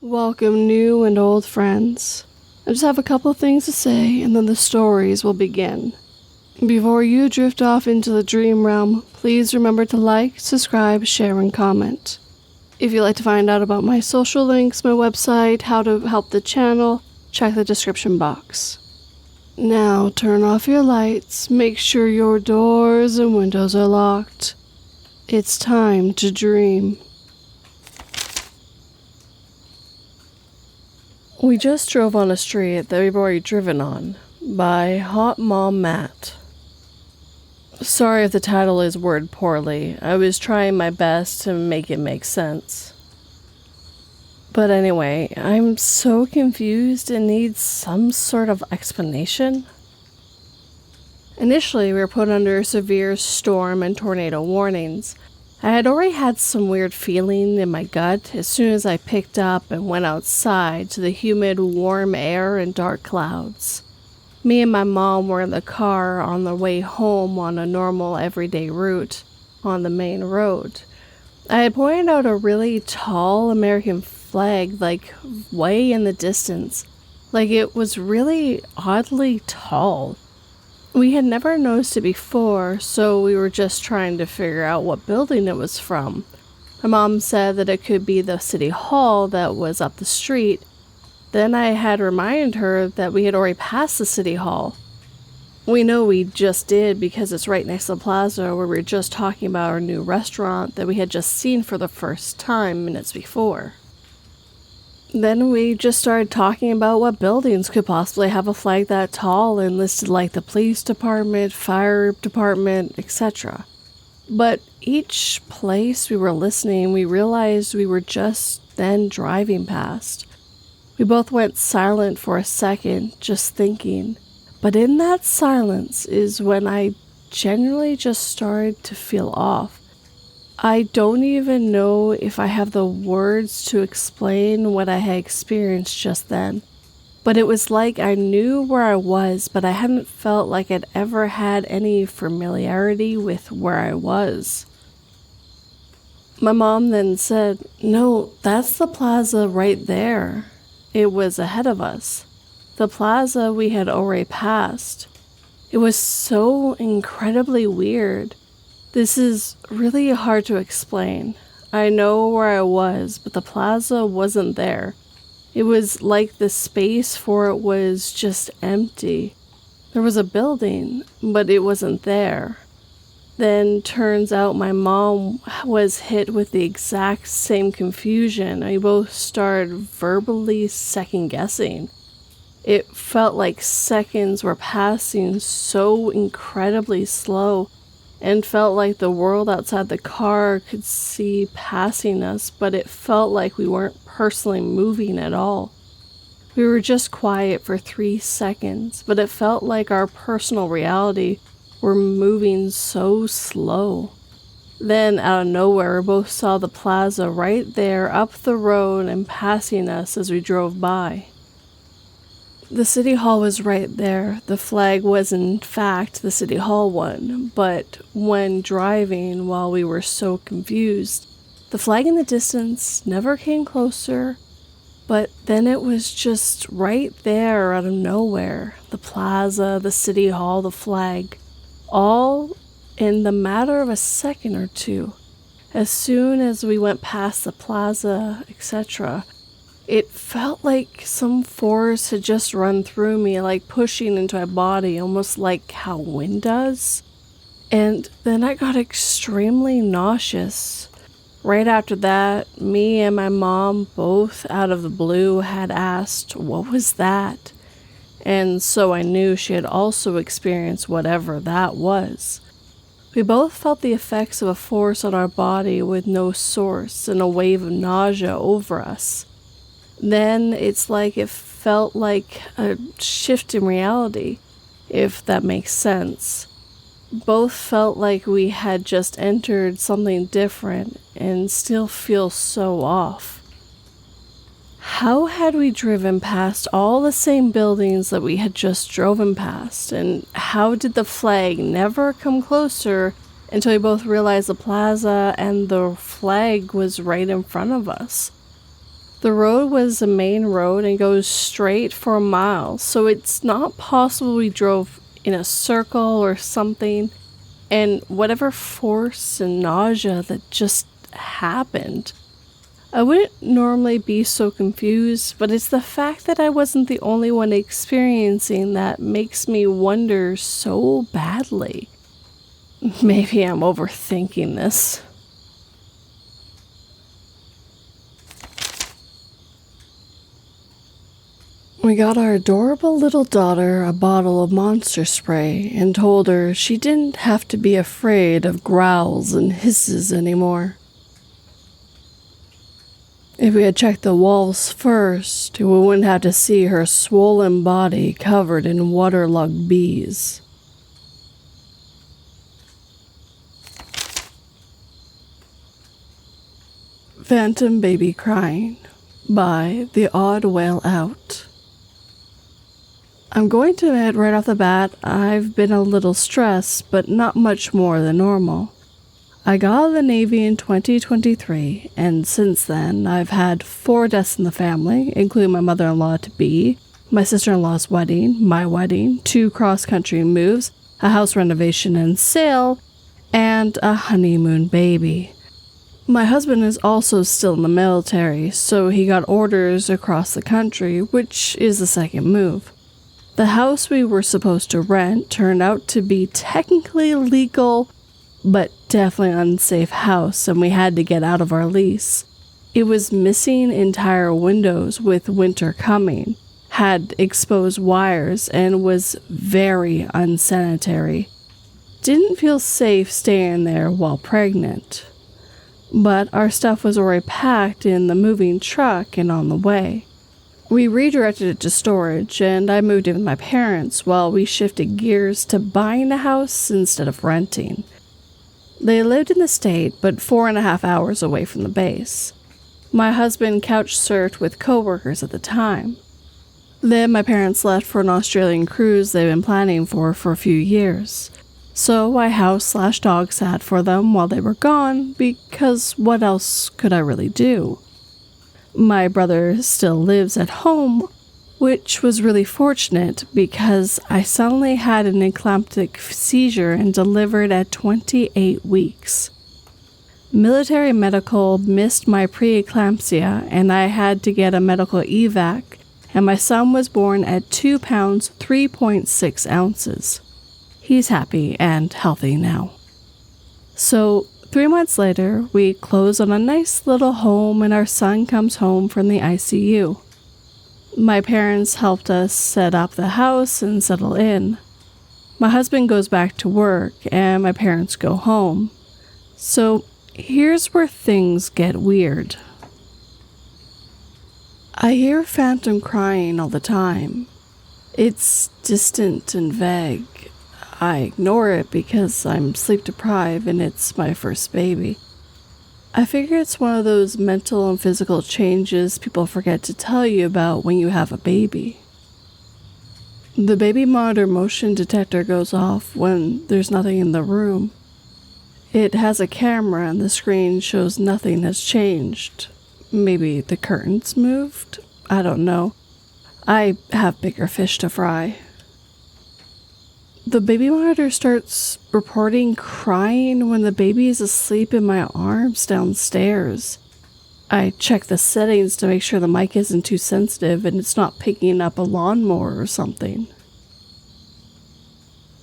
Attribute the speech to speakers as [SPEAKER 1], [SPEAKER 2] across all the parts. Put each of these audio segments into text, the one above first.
[SPEAKER 1] Welcome, new and old friends. I just have a couple of things to say, and then the stories will begin. Before you drift off into the dream realm, please remember to like, subscribe, share, and comment. If you'd like to find out about my social links, my website, how to help the channel, check the description box. Now turn off your lights, make sure your doors and windows are locked. It's time to dream. We just drove on a street that we've already driven on, by Hot Mom Matt. Sorry if the title is worded poorly, I was trying my best to make it make sense. But anyway, I'm so confused and need some sort of explanation. Initially, we were put under severe storm and tornado warnings. I had already had some weird feeling in my gut as soon as I picked up and went outside to the humid, warm air and dark clouds. Me and my mom were in the car on the way home on a normal everyday route on the main road. I had pointed out a really tall American flag, way in the distance. It was really oddly tall. We had never noticed it before, so we were just trying to figure out what building it was from. My mom said that it could be the city hall that was up the street. Then I had reminded her that we had already passed the city hall. We know we just did because it's right next to the plaza where we were just talking about our new restaurant that we had just seen for the first time minutes before. Then we just started talking about what buildings could possibly have a flag that tall and listed the police department, fire department, etc. But each place we were listening, we realized we were just then driving past. We both went silent for a second, just thinking. But in that silence is when I genuinely just started to feel off. I don't even know if I have the words to explain what I had experienced just then, but it was like I knew where I was, but I hadn't felt like I'd ever had any familiarity with where I was. My mom then said, "No, that's the plaza right there." It was ahead of us. The plaza we had already passed. It was so incredibly weird. This is really hard to explain. I know where I was, but the plaza wasn't there. It was like the space for it was just empty. There was a building, but it wasn't there. Then turns out my mom was hit with the exact same confusion. We both started verbally second-guessing. It felt like seconds were passing so incredibly slow, and felt like the world outside the car could see passing us, but it felt like we weren't personally moving at all. We were just quiet for 3 seconds, but it felt like our personal reality were moving so slow. Then, out of nowhere, we both saw the plaza right there up the road and passing us as we drove by. The city hall was right there. The flag was in fact the city hall one, but when driving while we were so confused, the flag in the distance never came closer, but then it was just right there out of nowhere. The plaza, the city hall, the flag, all in the matter of a second or two. As soon as we went past the plaza, etc., it felt like some force had just run through me, pushing into my body, almost like how wind does. And then I got extremely nauseous. Right after that, me and my mom, both out of the blue, had asked, "What was that?" And so I knew she had also experienced whatever that was. We both felt the effects of a force on our body with no source and a wave of nausea over us. Then it's like it felt like a shift in reality, if that makes sense. Both felt like we had just entered something different and still feel so off. How had we driven past all the same buildings that we had just driven past, and how did the flag never come closer until we both realized the plaza and the flag was right in front of us? The road was a main road and goes straight for a mile, so it's not possible we drove in a circle or something, and whatever force and nausea that just happened. I wouldn't normally be so confused, but it's the fact that I wasn't the only one experiencing that makes me wonder so badly. Maybe I'm overthinking this. We got our adorable little daughter a bottle of monster spray and told her she didn't have to be afraid of growls and hisses anymore. If we had checked the walls first, we wouldn't have to see her swollen body covered in waterlogged bees. Phantom Baby Crying by TheOddWhaleOut. I'm going to admit right off the bat, I've been a little stressed, but not much more than normal. I got out of the Navy in 2023, and since then, I've had 4 deaths in the family, including my mother-in-law-to-be, my sister-in-law's wedding, my wedding, 2 cross-country moves, a house renovation and sale, and a honeymoon baby. My husband is also still in the military, so he got orders across the country, which is the second move. The house we were supposed to rent turned out to be technically legal, but definitely an unsafe house, and we had to get out of our lease. It was missing entire windows with winter coming, had exposed wires, and was very unsanitary. Didn't feel safe staying there while pregnant. But our stuff was already packed in the moving truck and on the way. We redirected it to storage, and I moved in with my parents while we shifted gears to buying a house instead of renting. They lived in the state, but 4.5 hours away from the base. My husband couch-surfed with coworkers at the time. Then my parents left for an Australian cruise they've been planning for a few years. So I house/dog sat for them while they were gone, because what else could I really do? My brother still lives at home, which was really fortunate because I suddenly had an eclamptic seizure and delivered at 28 weeks. Military medical missed my preeclampsia and I had to get a medical evac, and my son was born at 2 pounds 3.6 ounces. He's happy and healthy now. So 3 months later, we close on a nice little home and our son comes home from the ICU. My parents helped us set up the house and settle in. My husband goes back to work and my parents go home. So here's where things get weird. I hear Phantom crying all the time. It's distant and vague. I ignore it because I'm sleep deprived and it's my first baby. I figure it's one of those mental and physical changes people forget to tell you about when you have a baby. The baby monitor motion detector goes off when there's nothing in the room. It has a camera and the screen shows nothing has changed. Maybe the curtains moved? I don't know. I have bigger fish to fry. The baby monitor starts reporting crying when the baby is asleep in my arms downstairs. I check the settings to make sure the mic isn't too sensitive and it's not picking up a lawnmower or something.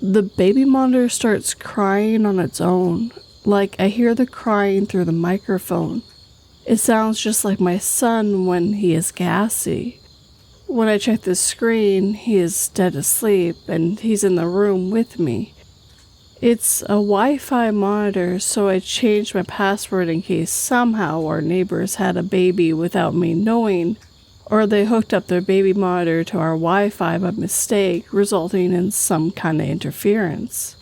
[SPEAKER 1] The baby monitor starts crying on its own, like I hear the crying through the microphone. It sounds just like my son when he is gassy. When I check the screen, he is dead asleep and he's in the room with me. It's a Wi-Fi monitor, so I changed my password in case somehow our neighbors had a baby without me knowing, or they hooked up their baby monitor to our Wi-Fi by mistake, resulting in some kind of interference.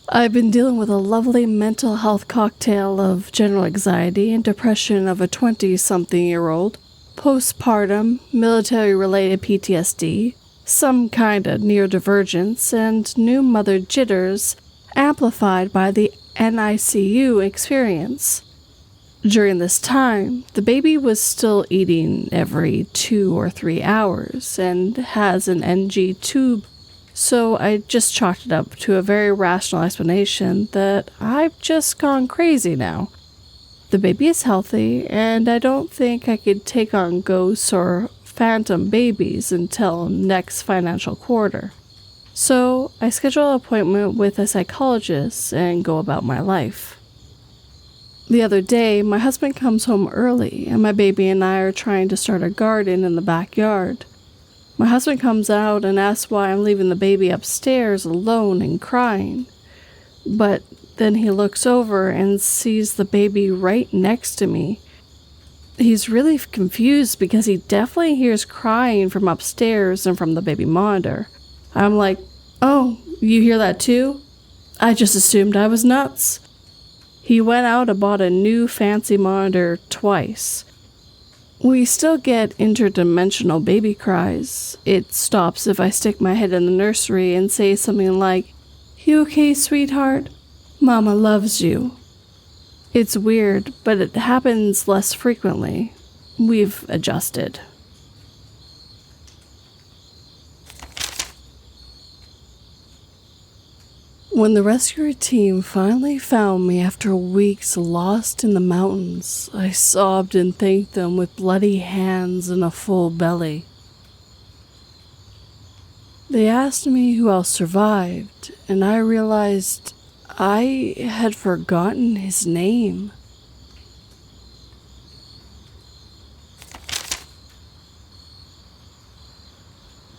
[SPEAKER 1] I've been dealing with a lovely mental health cocktail of general anxiety and depression of a 20-something-year-old, postpartum, military-related PTSD, some kind of neurodivergence, and new mother jitters amplified by the NICU experience. During this time, the baby was still eating every 2 or 3 hours and has an NG tube, so I just chalked it up to a very rational explanation that I've just gone crazy now. The baby is healthy, and I don't think I could take on ghosts or phantom babies until next financial quarter. So I schedule an appointment with a psychologist and go about my life. The other day, my husband comes home early, and my baby and I are trying to start a garden in the backyard. My husband comes out and asks why I'm leaving the baby upstairs alone and crying. But then he looks over and sees the baby right next to me. He's really confused because he definitely hears crying from upstairs and from the baby monitor. I'm like, "Oh, you hear that too? I just assumed I was nuts." He went out and bought a new fancy monitor twice. We still get interdimensional baby cries. It stops if I stick my head in the nursery and say something like, "You okay, sweetheart? Mama loves you." It's weird, but it happens less frequently. We've adjusted. When the rescue team finally found me after weeks lost in the mountains, I sobbed and thanked them with bloody hands and a full belly. They asked me who else survived, and I realized I had forgotten his name.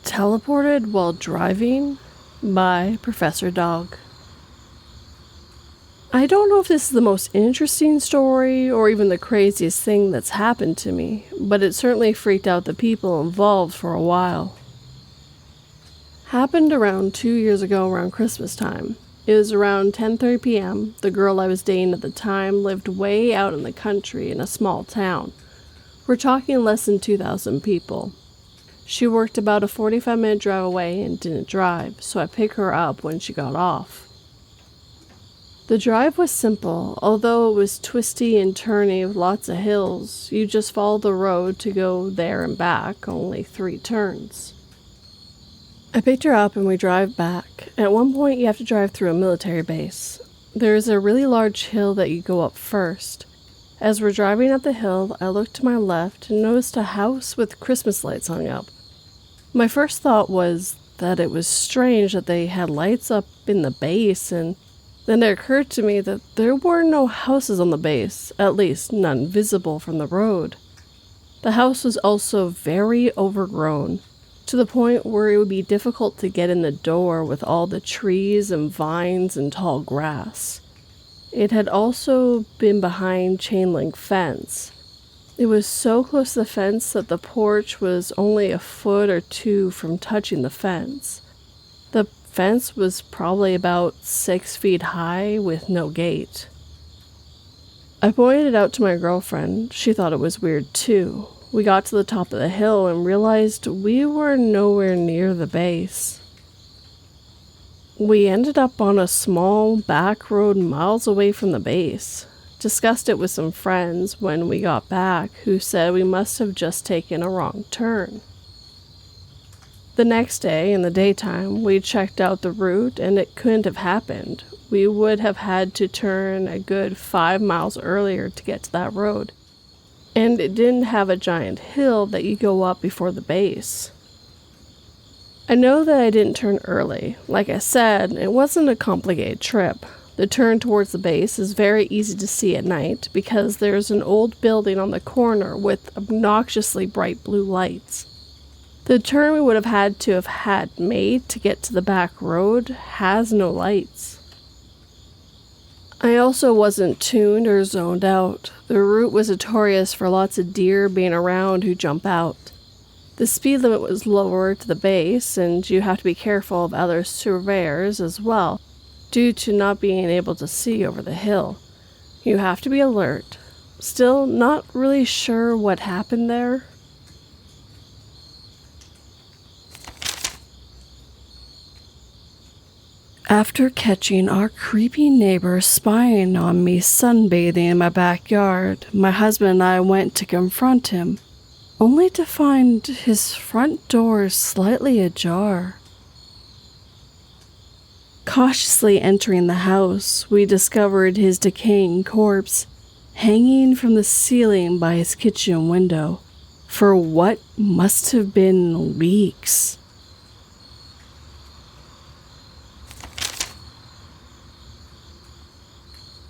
[SPEAKER 1] Teleported while driving by Professor Dog. I don't know if this is the most interesting story or even the craziest thing that's happened to me, but it certainly freaked out the people involved for a while. Happened around 2 years ago around Christmas time. It was around 10:30 p.m. The girl I was dating at the time lived way out in the country in a small town. We're talking less than 2,000 people. She worked about a 45-minute drive away and didn't drive, so I picked her up when she got off. The drive was simple, although it was twisty and turny with lots of hills. You just follow the road to go there and back, only 3 turns. I picked her up and we drive back. At one point you have to drive through a military base. There is a really large hill that you go up first. As we're driving up the hill, I looked to my left and noticed a house with Christmas lights hung up. My first thought was that it was strange that they had lights up in the base, and then it occurred to me that there were no houses on the base, at least none visible from the road. The house was also very overgrown, to the point where it would be difficult to get in the door with all the trees and vines and tall grass. It had also been behind chain link fence. It was so close to the fence that the porch was only a foot or 2 from touching the fence. The fence was probably about 6 feet high with no gate. I pointed it out to my girlfriend. She thought it was weird too. We got to the top of the hill and realized we were nowhere near the base. We ended up on a small back road miles away from the base. Discussed it with some friends when we got back, who said we must have just taken a wrong turn. The next day, in the daytime, we checked out the route and it couldn't have happened. We would have had to turn a good 5 miles earlier to get to that road. And it didn't have a giant hill that you go up before the base. I know that I didn't turn early. Like I said, it wasn't a complicated trip. The turn towards the base is very easy to see at night because there's an old building on the corner with obnoxiously bright blue lights. The turn we would have had made to get to the back road has no lights. I also wasn't tuned or zoned out. The route was notorious for lots of deer being around who jump out. The speed limit was lower to the base, and you have to be careful of other surveyors as well, due to not being able to see over the hill. You have to be alert. Still not really sure what happened there. After catching our creepy neighbor spying on me sunbathing in my backyard, my husband and I went to confront him, only to find his front door slightly ajar. Cautiously entering the house, we discovered his decaying corpse hanging from the ceiling by his kitchen window for what must have been weeks.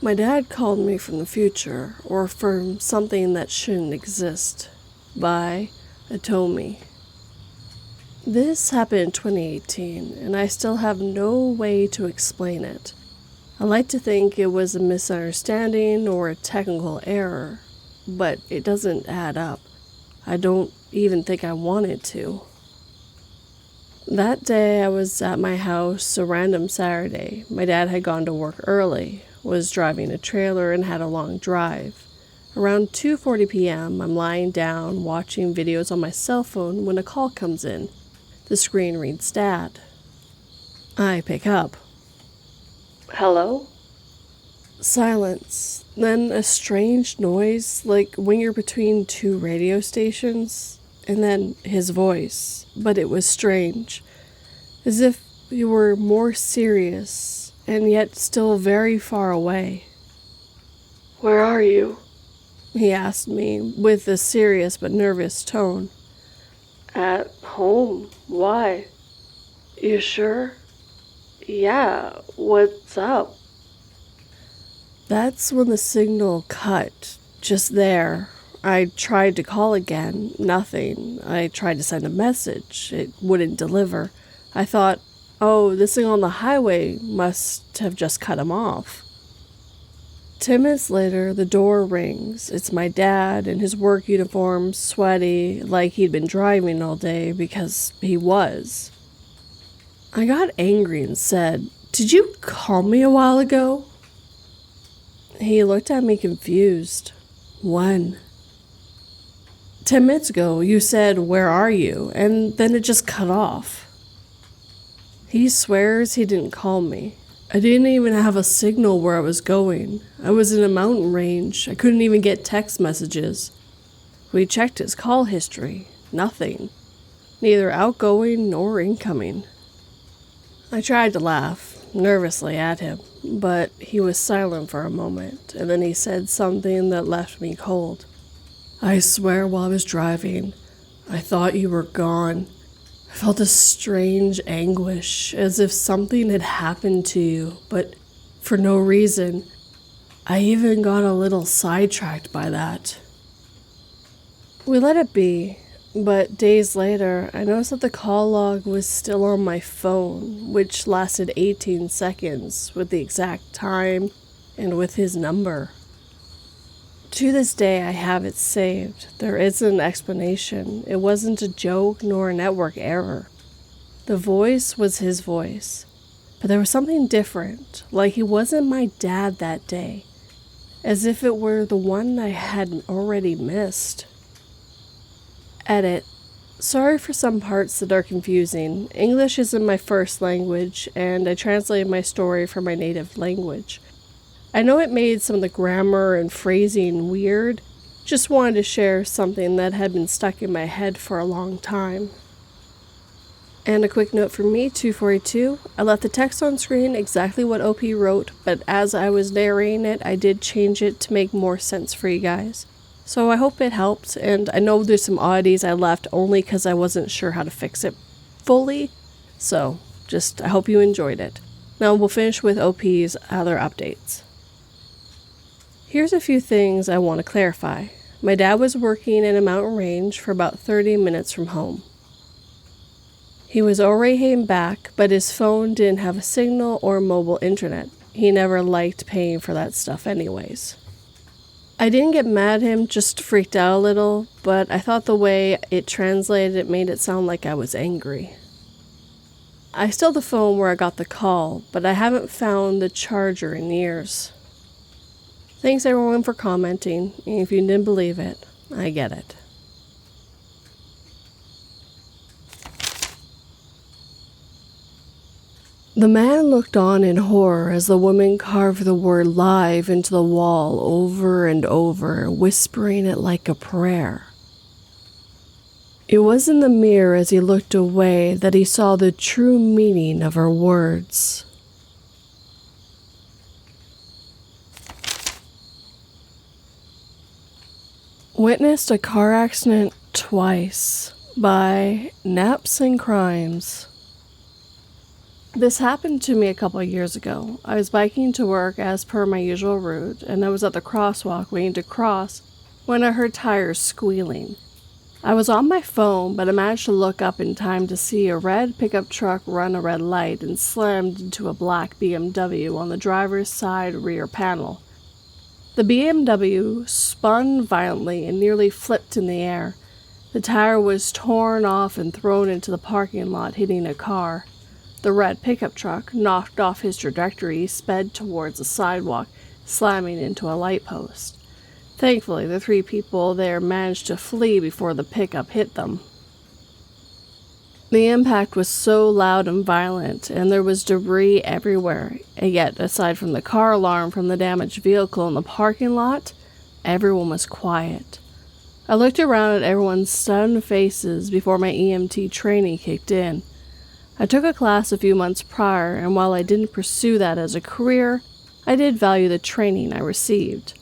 [SPEAKER 1] My dad called me from the future, or from something that shouldn't exist, by antoo-me. This happened in 2018, and I still have no way to explain it. I like to think it was a misunderstanding or a technical error, but it doesn't add up. I don't even think I wanted to. That day I was at my house, a random Saturday. My dad had gone to work early, was driving a trailer, and had a long drive. Around 2:40 p.m., I'm lying down watching videos on my cell phone when a call comes in. The screen reads Dad. I pick up. Hello? Silence. Then a strange noise, like when you're between two radio stations, and then his voice. But it was strange, as if you were more serious, and yet still very far away. Where are you? He asked me, with a serious but nervous tone. At home. Why? You sure? Yeah, what's up? That's when the signal cut, just there. I tried to call again, nothing. I tried to send a message, it wouldn't deliver. I thought, oh, this thing on the highway must have just cut him off. 10 minutes later, the door rings. It's my dad in his work uniform, sweaty, like he'd been driving all day, because he was. I got angry and said, "Did you call me a while ago?" He looked at me confused. When? 10 minutes ago, you said, "Where are you?" and then it just cut off. He swears he didn't call me. I didn't even have a signal where I was going. I was in a mountain range. I couldn't even get text messages. We checked his call history. Nothing. Neither outgoing nor incoming. I tried to laugh, nervously at him, but he was silent for a moment, and then he said something that left me cold. I swear while I was driving, I thought you were gone. I felt a strange anguish, as if something had happened to you, but for no reason. I even got a little sidetracked by that. We let it be, but days later, I noticed that the call log was still on my phone, which lasted 18 seconds, with the exact time and with his number. To this day, I have it saved. There isn't an explanation. It wasn't a joke nor a network error. The voice was his voice, but there was something different, like he wasn't my dad that day, as if it were the one I had already missed. Edit. Sorry for some parts that are confusing. English isn't my first language, and I translated my story from my native language. I know it made some of the grammar and phrasing weird. Just wanted to share something that had been stuck in my head for a long time. And a quick note from me, 242. I left the text on screen exactly what OP wrote, but as I was narrating it, I did change it to make more sense for you guys. So I hope it helped, and I know there's some oddities I left only because I wasn't sure how to fix it fully. So, I hope you enjoyed it. Now we'll finish with OP's other updates. Here's a few things I want to clarify. My dad was working in a mountain range for about 30 minutes from home. He was already heading back, but his phone didn't have a signal or mobile internet. He never liked paying for that stuff anyways. I didn't get mad at him, just freaked out a little, but I thought the way it translated it made it sound like I was angry. I still have the phone where I got the call, but I haven't found the charger in years. Thanks everyone for commenting, and if you didn't believe it, I get it. The man looked on in horror as the woman carved the word live into the wall over and over, whispering it like a prayer. It was in the mirror as he looked away that he saw the true meaning of her words. Witnessed a car accident twice by Naps and Crimes. This happened to me a couple of years ago. I was biking to work as per my usual route, and I was at the crosswalk waiting to cross when I heard tires squealing. I was on my phone, but I managed to look up in time to see a red pickup truck run a red light and slammed into a black BMW on the driver's side rear panel. The BMW spun violently and nearly flipped in the air. The tire was torn off and thrown into the parking lot, hitting a car. The red pickup truck, knocked off his trajectory, sped towards the sidewalk, slamming into a light post. Thankfully, the 3 people there managed to flee before the pickup hit them. The impact was so loud and violent, and there was debris everywhere, and yet, aside from the car alarm from the damaged vehicle in the parking lot, everyone was quiet. I looked around at everyone's stunned faces before my EMT training kicked in. I took a class a few months prior, and while I didn't pursue that as a career, I did value the training I received.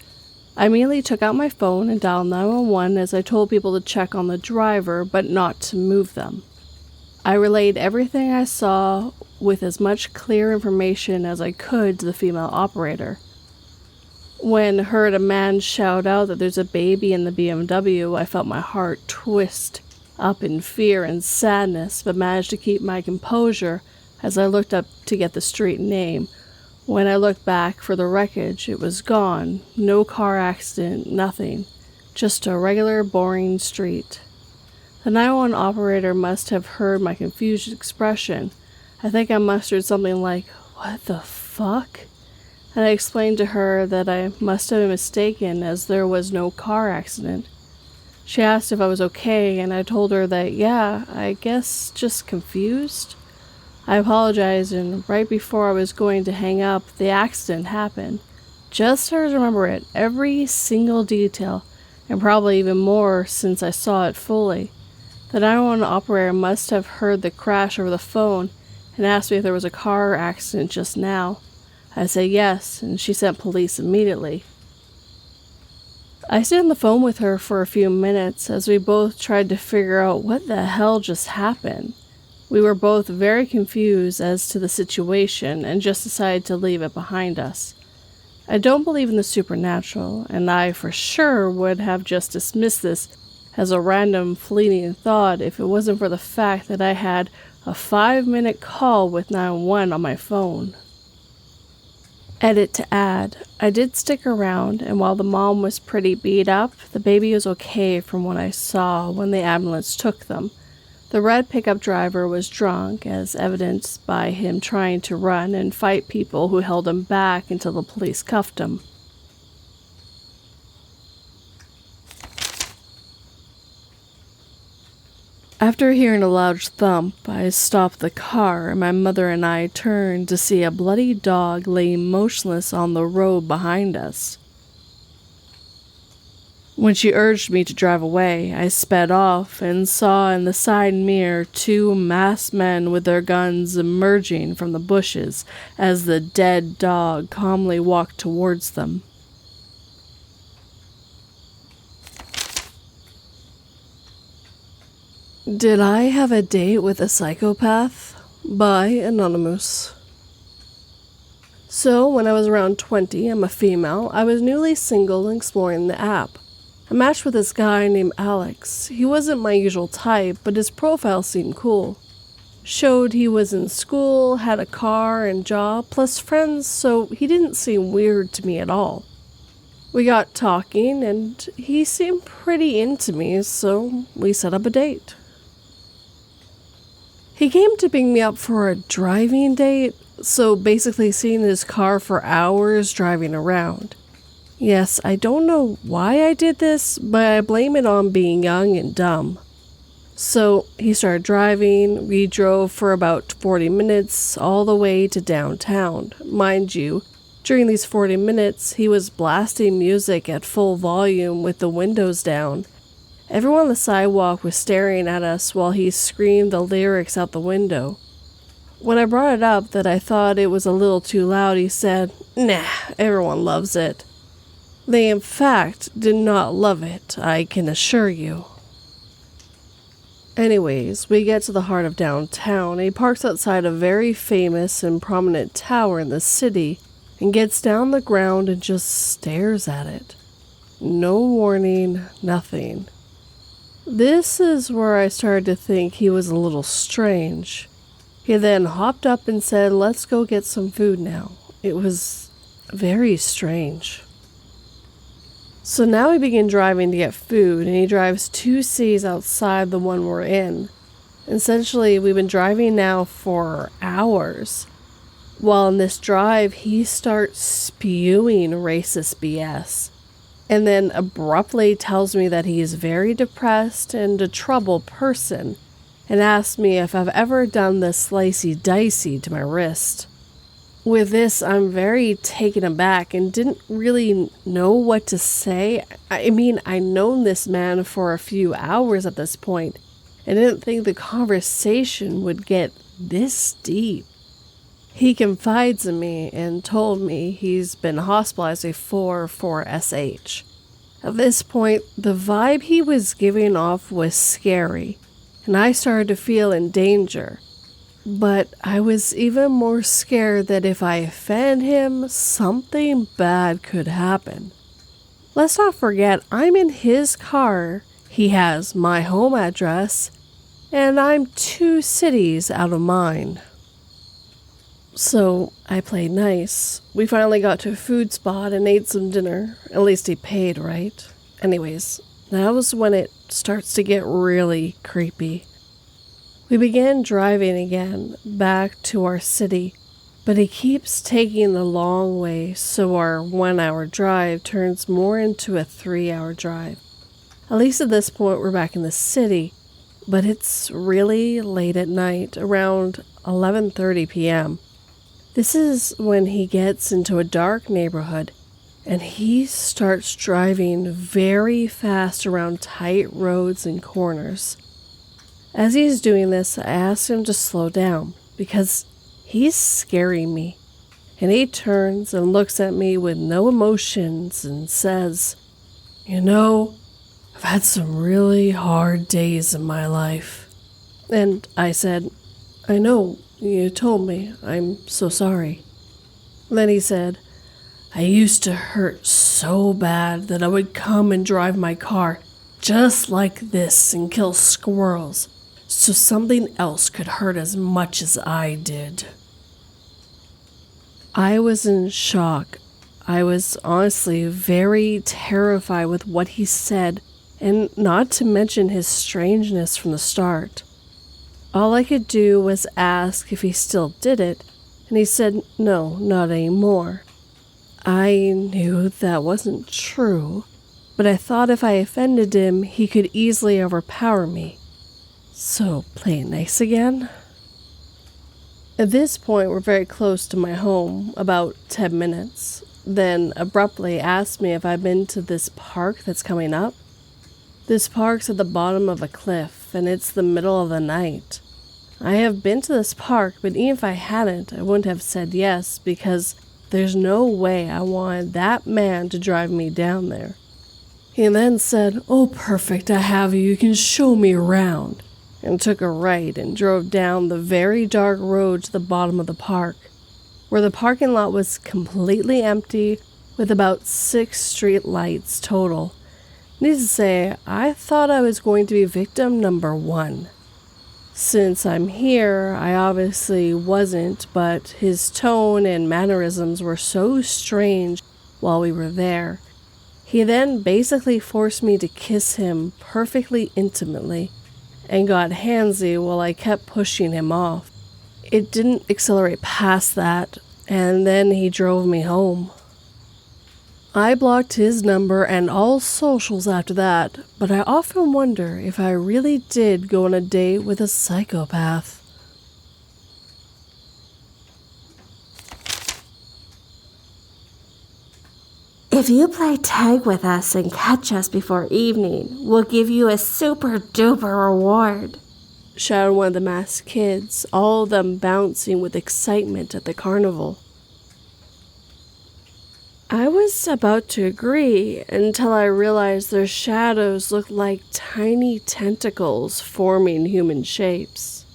[SPEAKER 1] I immediately took out my phone and dialed 911 as I told people to check on the driver, but not to move them. I relayed everything I saw with as much clear information as I could to the female operator. When I heard a man shout out that there's a baby in the BMW, I felt my heart twist up in fear and sadness, but managed to keep my composure as I looked up to get the street name. When I looked back for the wreckage, it was gone. No car accident, nothing. Just a regular, boring street. The 911 operator must have heard my confused expression. I think I mustered something like, "What the fuck?" And I explained to her that I must have been mistaken as there was no car accident. She asked if I was okay, and I told her that, yeah, I guess just confused. I apologized, and right before I was going to hang up, the accident happened. Just as I remember it, every single detail, and probably even more since I saw it fully. The 911 operator must have heard the crash over the phone and asked me if there was a car accident just now. I said yes, and she sent police immediately. I stayed on the phone with her for a few minutes as we both tried to figure out what the hell just happened. We were both very confused as to the situation and just decided to leave it behind us. I don't believe in the supernatural, and I for sure would have just dismissed this as a random fleeting thought if it wasn't for the fact that I had a 5-minute call with 911 on my phone. Edit to add, I did stick around, and while the mom was pretty beat up, the baby was okay from what I saw when the ambulance took them. The red pickup driver was drunk, as evidenced by him trying to run and fight people who held him back until the police cuffed him. After hearing a loud thump, I stopped the car, and my mother and I turned to see a bloody dog lay motionless on the road behind us. When she urged me to drive away, I sped off and saw in the side mirror 2 masked men with their guns emerging from the bushes as the dead dog calmly walked towards them. Did I have a date with a psychopath? By Anonymoose. So, when I was around 20, I'm a female, I was newly single and exploring the app. I matched with this guy named Alex. He wasn't my usual type, but his profile seemed cool. Showed he was in school, had a car and job, plus friends, so he didn't seem weird to me at all. We got talking, and he seemed pretty into me, so we set up a date. He came to pick me up for a driving date, so basically sitting in his car for hours driving around. Yes, I don't know why I did this, but I blame it on being young and dumb. So he started driving. We drove for about 40 minutes all the way to downtown. Mind you, during these 40 minutes, he was blasting music at full volume with the windows down. Everyone on the sidewalk was staring at us while he screamed the lyrics out the window. When I brought it up that I thought it was a little too loud, he said, "Nah, everyone loves it." They in fact did not love it, I can assure you. Anyways, we get to the heart of downtown, and he parks outside a very famous and prominent tower in the city and gets down the ground and just stares at it. No warning, nothing. This is where I started to think he was a little strange. He then hopped up and said, "Let's go get some food now." It was very strange. So now we begin driving to get food, and he drives 2 cities outside the one we're in. Essentially, we've been driving now for hours. While in this drive, he starts spewing racist BS, and then abruptly tells me that he is very depressed and a troubled person, and asks me if I've ever done the slicey-dicey to my wrist. With this, I'm very taken aback and didn't really know what to say. I mean, I'd known this man for a few hours at this point, and didn't think the conversation would get this deep. He confides in me and told me he's been hospitalized before for SH. At this point, the vibe he was giving off was scary, and I started to feel in danger. But I was even more scared that if I offend him, something bad could happen. Let's not forget, I'm in his car, he has my home address, and I'm 2 cities out of mine. So I played nice. We finally got to a food spot and ate some dinner. At least he paid, right? Anyways, that was when it starts to get really creepy. We began driving again, back to our city, but he keeps taking the long way, so our 1-hour drive turns more into a 3-hour drive. At least at this point we're back in the city, but it's really late at night, around 11:30 p.m. This is when he gets into a dark neighborhood, and he starts driving very fast around tight roads and corners. As he's doing this, I asked him to slow down, because he's scaring me. And he turns and looks at me with no emotions and says, "You know, I've had some really hard days in my life." And I said, "I know, you told me, I'm so sorry." Then he said, "I used to hurt so bad that I would come and drive my car just like this and kill squirrels, so something else could hurt as much as I did." I was in shock. I was honestly very terrified with what he said, and not to mention his strangeness from the start. All I could do was ask if he still did it, and he said no, not anymore. I knew that wasn't true, but I thought if I offended him, he could easily overpower me. So, play it nice again? At this point, we're very close to my home, about 10 minutes. Then abruptly asked me if I've been to this park that's coming up. This park's at the bottom of a cliff, and it's the middle of the night. I have been to this park, but even if I hadn't, I wouldn't have said yes, because there's no way I wanted that man to drive me down there. He then said, "Oh, perfect, I have you. You can show me around," and took a right and drove down the very dark road to the bottom of the park, where the parking lot was completely empty with about 6 street lights total. Needless to say, I thought I was going to be victim number 1. Since I'm here, I obviously wasn't, but his tone and mannerisms were so strange while we were there. He then basically forced me to kiss him perfectly intimately, and got handsy while I kept pushing him off. It didn't accelerate past that, and then he drove me home. I blocked his number and all socials after that, but I often wonder if I really did go on a date with a psychopath.
[SPEAKER 2] If you play tag with us and catch us before evening, we'll give you a super duper reward,
[SPEAKER 1] shouted one of the masked kids, all of them bouncing with excitement at the carnival. I was about to agree until I realized their shadows looked like tiny tentacles forming human shapes.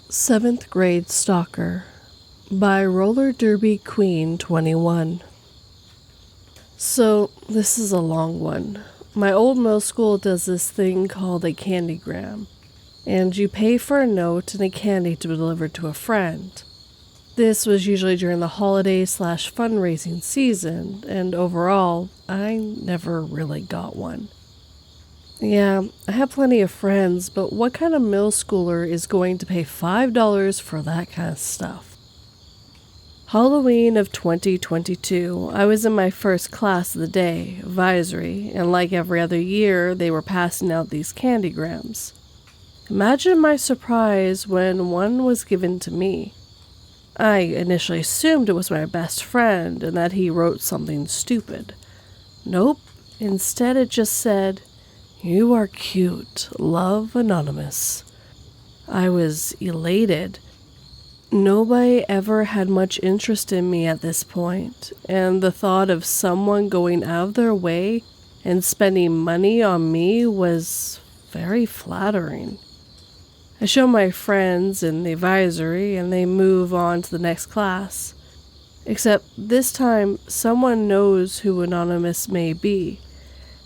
[SPEAKER 1] Seventh Grade Stalker by Roller Derby Queen 21. So, this is a long one. My old middle school does this thing called a candygram, and you pay for a note and a candy to be delivered to a friend. This was usually during the holiday/fundraising season, and overall, I never really got one. Yeah, I have plenty of friends, but what kind of middle schooler is going to pay $5 for that kind of stuff? Halloween of 2022, I was in my first class of the day, advisory, and like every other year, they were passing out these candygrams. Imagine my surprise when one was given to me. I initially assumed it was my best friend and that he wrote something stupid. Nope, instead it just said, "You are cute. Love, Anonymous." I was elated. Nobody ever had much interest in me at this point, and the thought of someone going out of their way and spending money on me was very flattering. I show my friends in the advisory, and they move on to the next class. Except this time, someone knows who Anonymous may be.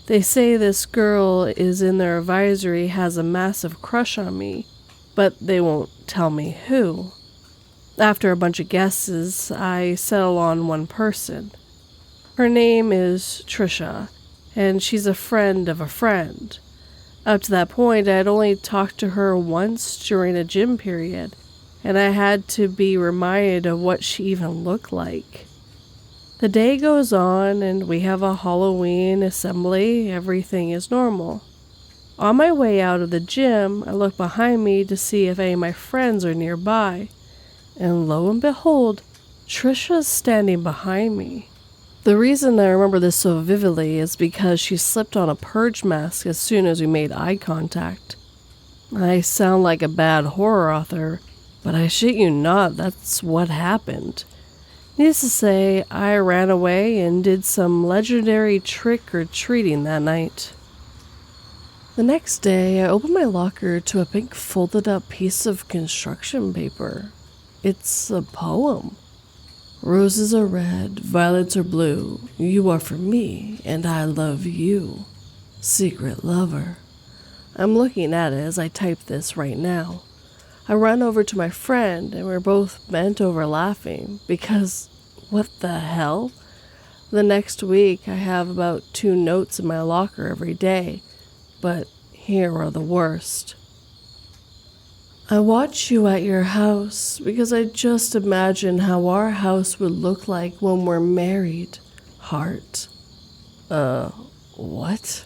[SPEAKER 1] They say this girl is in their advisory has a massive crush on me, but they won't tell me who. After a bunch of guesses, I settle on one person. Her name is Trisha, and she's a friend of a friend. Up to that point, I had only talked to her once during a gym period, and I had to be reminded of what she even looked like. The day goes on, and we have a Halloween assembly. Everything is normal. On my way out of the gym, I look behind me to see if any of my friends are nearby. And lo and behold, Trisha's standing behind me. The reason I remember this so vividly is because she slipped on a purge mask as soon as we made eye contact. I sound like a bad horror author, but I shit you not, that's what happened. Needless to say, I ran away and did some legendary trick-or-treating that night. The next day, I opened my locker to a pink folded-up piece of construction paper. It's a poem. Roses are red, violets are blue. You are for me, and I love you. Secret lover. I'm looking at it as I type this right now. I run over to my friend, and we're both bent over laughing, because what the hell? The next week, I have about 2 notes in my locker every day, but here are the worst. I watch you at your house because I just imagine how our house would look like when we're married. Heart. What?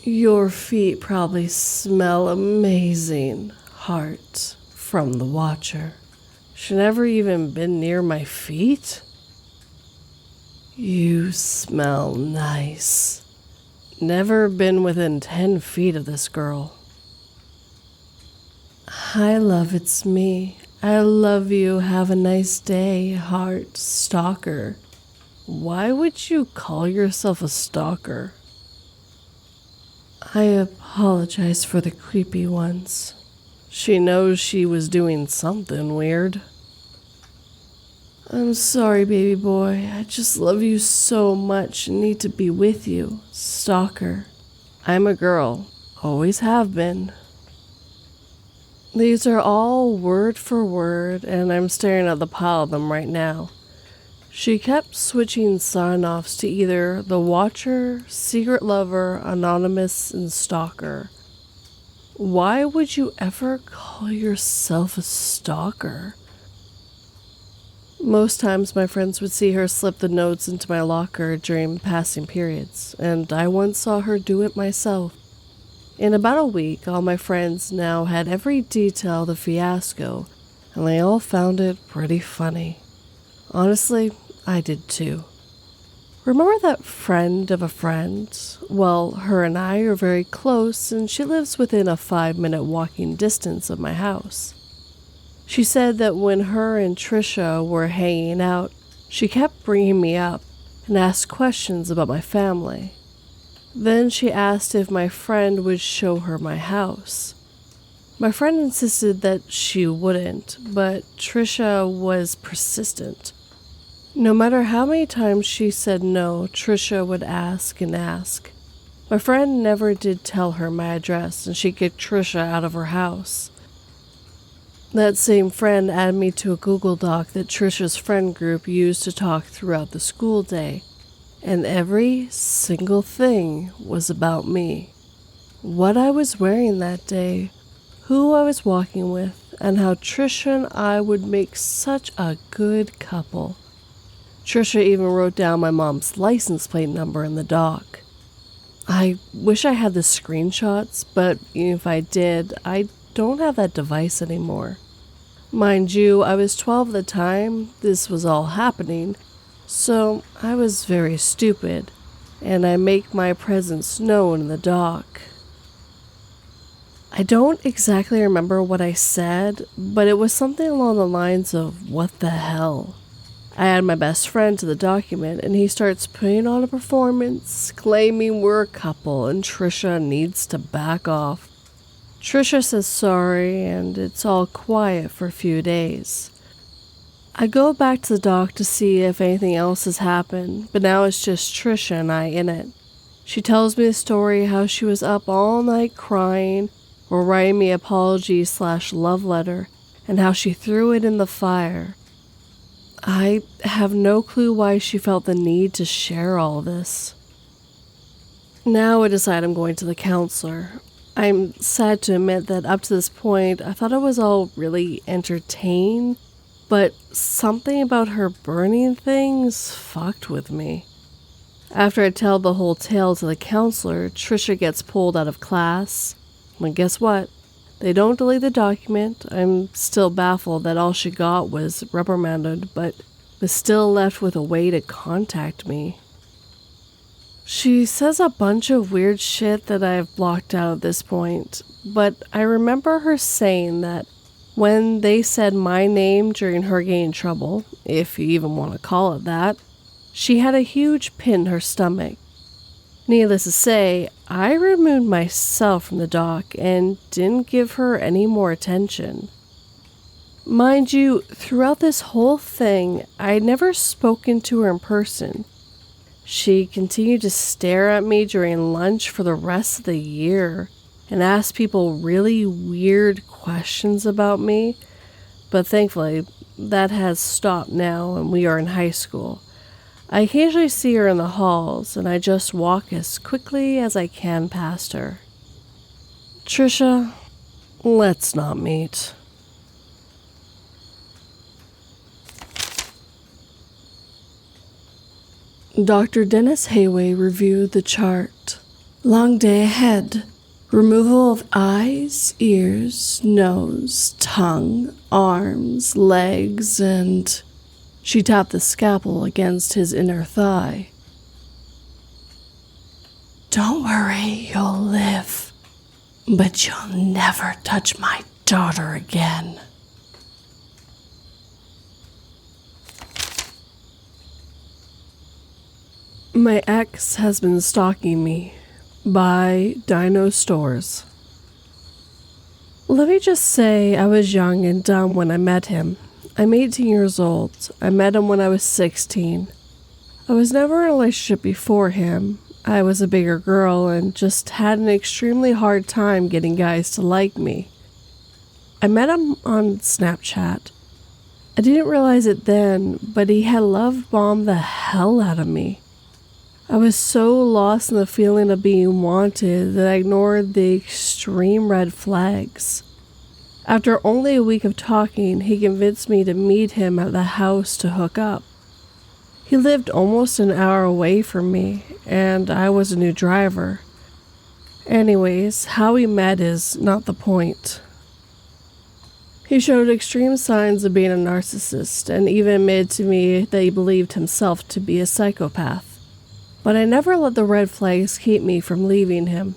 [SPEAKER 1] Your feet probably smell amazing. Heart. From the Watcher. She never even been near my feet? You smell nice. Never been within 10 feet of this girl. Hi, love, it's me. I love you. Have a nice day, heart. Stalker. Why would you call yourself a stalker? I apologize for the creepy ones. She knows she was doing something weird. I'm sorry, baby boy. I just love you so much and need to be with you. Stalker. I'm a girl. Always have been. These are all word for word, and I'm staring at the pile of them right now. She kept switching sign-offs to either the Watcher, Secret Lover, Anonymous, and Stalker. Why would you ever call yourself a stalker? Most times my friends would see her slip the notes into my locker during passing periods, and I once saw her do it myself. In about a week, all my friends now had every detail of the fiasco, and they all found it pretty funny. Honestly, I did too. Remember that friend of a friend? Well, her and I are very close, and she lives within a 5-minute walking distance of my house. She said that when her and Trisha were hanging out, she kept bringing me up and asked questions about my family. Then she asked if my friend would show her my house. My friend insisted that she wouldn't, but Trisha was persistent. No matter how many times she said no, Trisha would ask and ask. My friend never did tell her my address, and she kicked Trisha out of her house. That same friend added me to a Google Doc that Trisha's friend group used to talk throughout the school day, and every single thing was about me. What I was wearing that day, who I was walking with, and how Trisha and I would make such a good couple. Trisha even wrote down my mom's license plate number in the doc. I wish I had the screenshots, but if I did, I don't have that device anymore. Mind you, I was 12 at the time this was all happening, so I was very stupid, and I make my presence known in the doc. I don't exactly remember what I said, but it was something along the lines of, "What the hell?" I add my best friend to the document, and he starts putting on a performance, claiming we're a couple and Trisha needs to back off. Trisha says sorry, and it's all quiet for a few days. I go back to the doc to see if anything else has happened, but now it's just Trisha and I in it. She tells me the story how she was up all night crying or writing me apology/love letter, and how she threw it in the fire. I have no clue why she felt the need to share all this. Now I decide I'm going to the counselor. I'm sad to admit that up to this point, I thought it was all really entertaining, but something about her burning things fucked with me. After I tell the whole tale to the counselor, Trisha gets pulled out of class. And guess what? They don't delete the document. I'm still baffled that all she got was reprimanded, but was still left with a way to contact me. She says a bunch of weird shit that I've blocked out at this point, but I remember her saying that when they said my name during her getting in trouble, if you even want to call it that, she had a huge pin in her stomach. Needless to say, I removed myself from the doc and didn't give her any more attention. Mind you, throughout this whole thing, I had never spoken to her in person. She continued to stare at me during lunch for the rest of the year and ask people really weird questions about me, but thankfully that has stopped now and we are in high school. I occasionally see her in the halls, and I just walk as quickly as I can past her. Trisha, let's not meet. Dr. Dennis Hayway reviewed the chart. Long day ahead. Removal of eyes, ears, nose, tongue, arms, legs, and... She tapped the scalpel against his inner thigh. Don't worry, you'll live. But you'll never touch my daughter again. My ex has been stalking me. By Dinostores. Let me just say I was young and dumb when I met him. I'm 18 years old. I met him when I was 16. I was never in a relationship before him. I was a bigger girl and just had an extremely hard time getting guys to like me. I met him on Snapchat. I didn't realize it then, but he had love bombed the hell out of me. I was so lost in the feeling of being wanted that I ignored the extreme red flags. After only a week of talking, he convinced me to meet him at the house to hook up. He lived almost an hour away from me, and I was a new driver. Anyways, how we met is not the point. He showed extreme signs of being a narcissist and even admitted to me that he believed himself to be a psychopath. But I never let the red flags keep me from leaving him.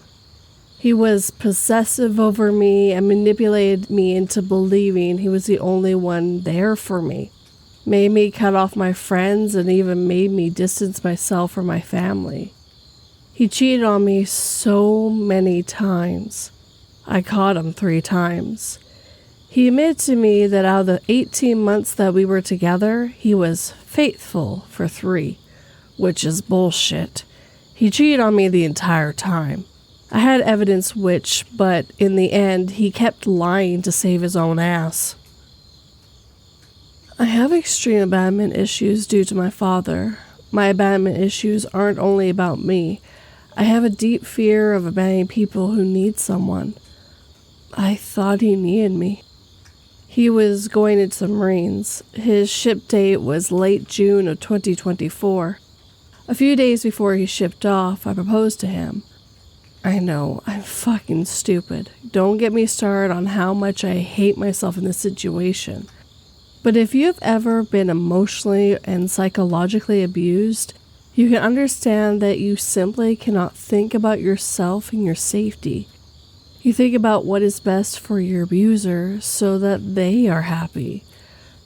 [SPEAKER 1] He was possessive over me and manipulated me into believing he was the only one there for me. Made me cut off my friends and even made me distance myself from my family. He cheated on me so many times. I caught him 3 times. He admitted to me that out of the 18 months that we were together, he was faithful for 3, which is bullshit. He cheated on me the entire time. I had evidence but in the end, he kept lying to save his own ass. I have extreme abandonment issues due to my father. My abandonment issues aren't only about me. I have a deep fear of abandoning people who need someone. I thought he needed me. He was going into the Marines. His ship date was late June of 2024. A few days before he shipped off, I proposed to him. I know, I'm fucking stupid. Don't get me started on how much I hate myself in this situation. But if you've ever been emotionally and psychologically abused, you can understand that you simply cannot think about yourself and your safety. You think about what is best for your abuser so that they are happy,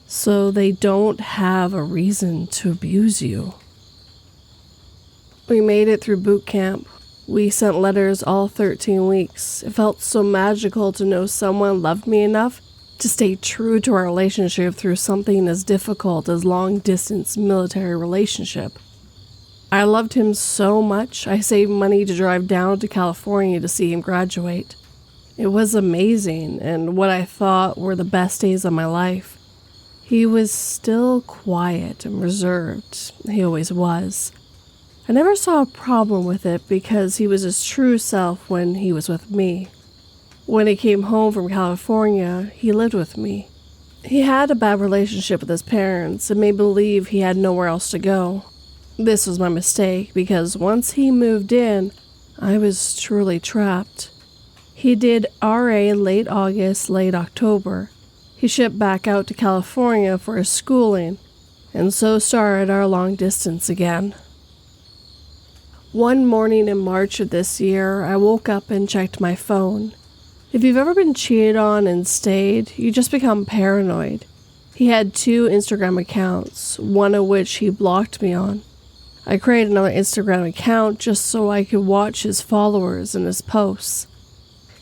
[SPEAKER 1] so they don't have a reason to abuse you. We made it through boot camp. We sent letters all 13 weeks. It felt so magical to know someone loved me enough to stay true to our relationship through something as difficult as long-distance military relationship. I loved him so much, I saved money to drive down to California to see him graduate. It was amazing, and what I thought were the best days of my life. He was still quiet and reserved. He always was. I never saw a problem with it because he was his true self when he was with me. When he came home from California, he lived with me. He had a bad relationship with his parents and made believe he had nowhere else to go. This was my mistake because once he moved in, I was truly trapped. He did RA late August, late October. He shipped back out to California for his schooling, and so started our long distance again. One morning in March of this year, I woke up and checked my phone. If you've ever been cheated on and stayed, you just become paranoid. He had 2 Instagram accounts, one of which he blocked me on. I created another Instagram account just so I could watch his followers and his posts.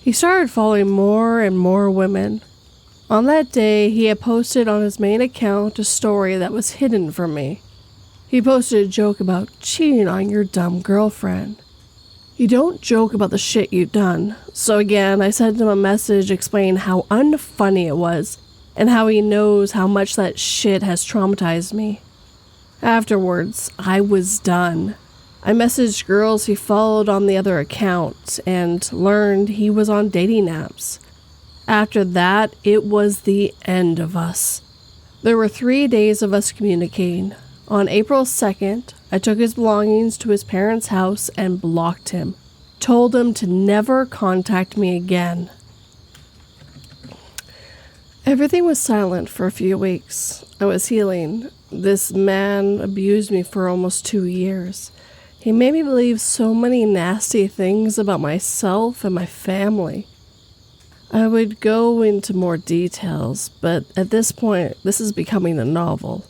[SPEAKER 1] He started following more and more women. On that day, he had posted on his main account a story that was hidden from me. He posted a joke about cheating on your dumb girlfriend. You don't joke about the shit you've done. So again, I sent him a message explaining how unfunny it was and how he knows how much that shit has traumatized me. Afterwards, I was done. I messaged girls he followed on the other account and learned he was on dating apps. After that, it was the end of us. There were 3 days of us communicating. On April 2nd, I took his belongings to his parents' house and blocked him. Told him to never contact me again. Everything was silent for a few weeks. I was healing. This man abused me for almost 2 years. He made me believe so many nasty things about myself and my family. I would go into more details, but at this point, this is becoming a novel.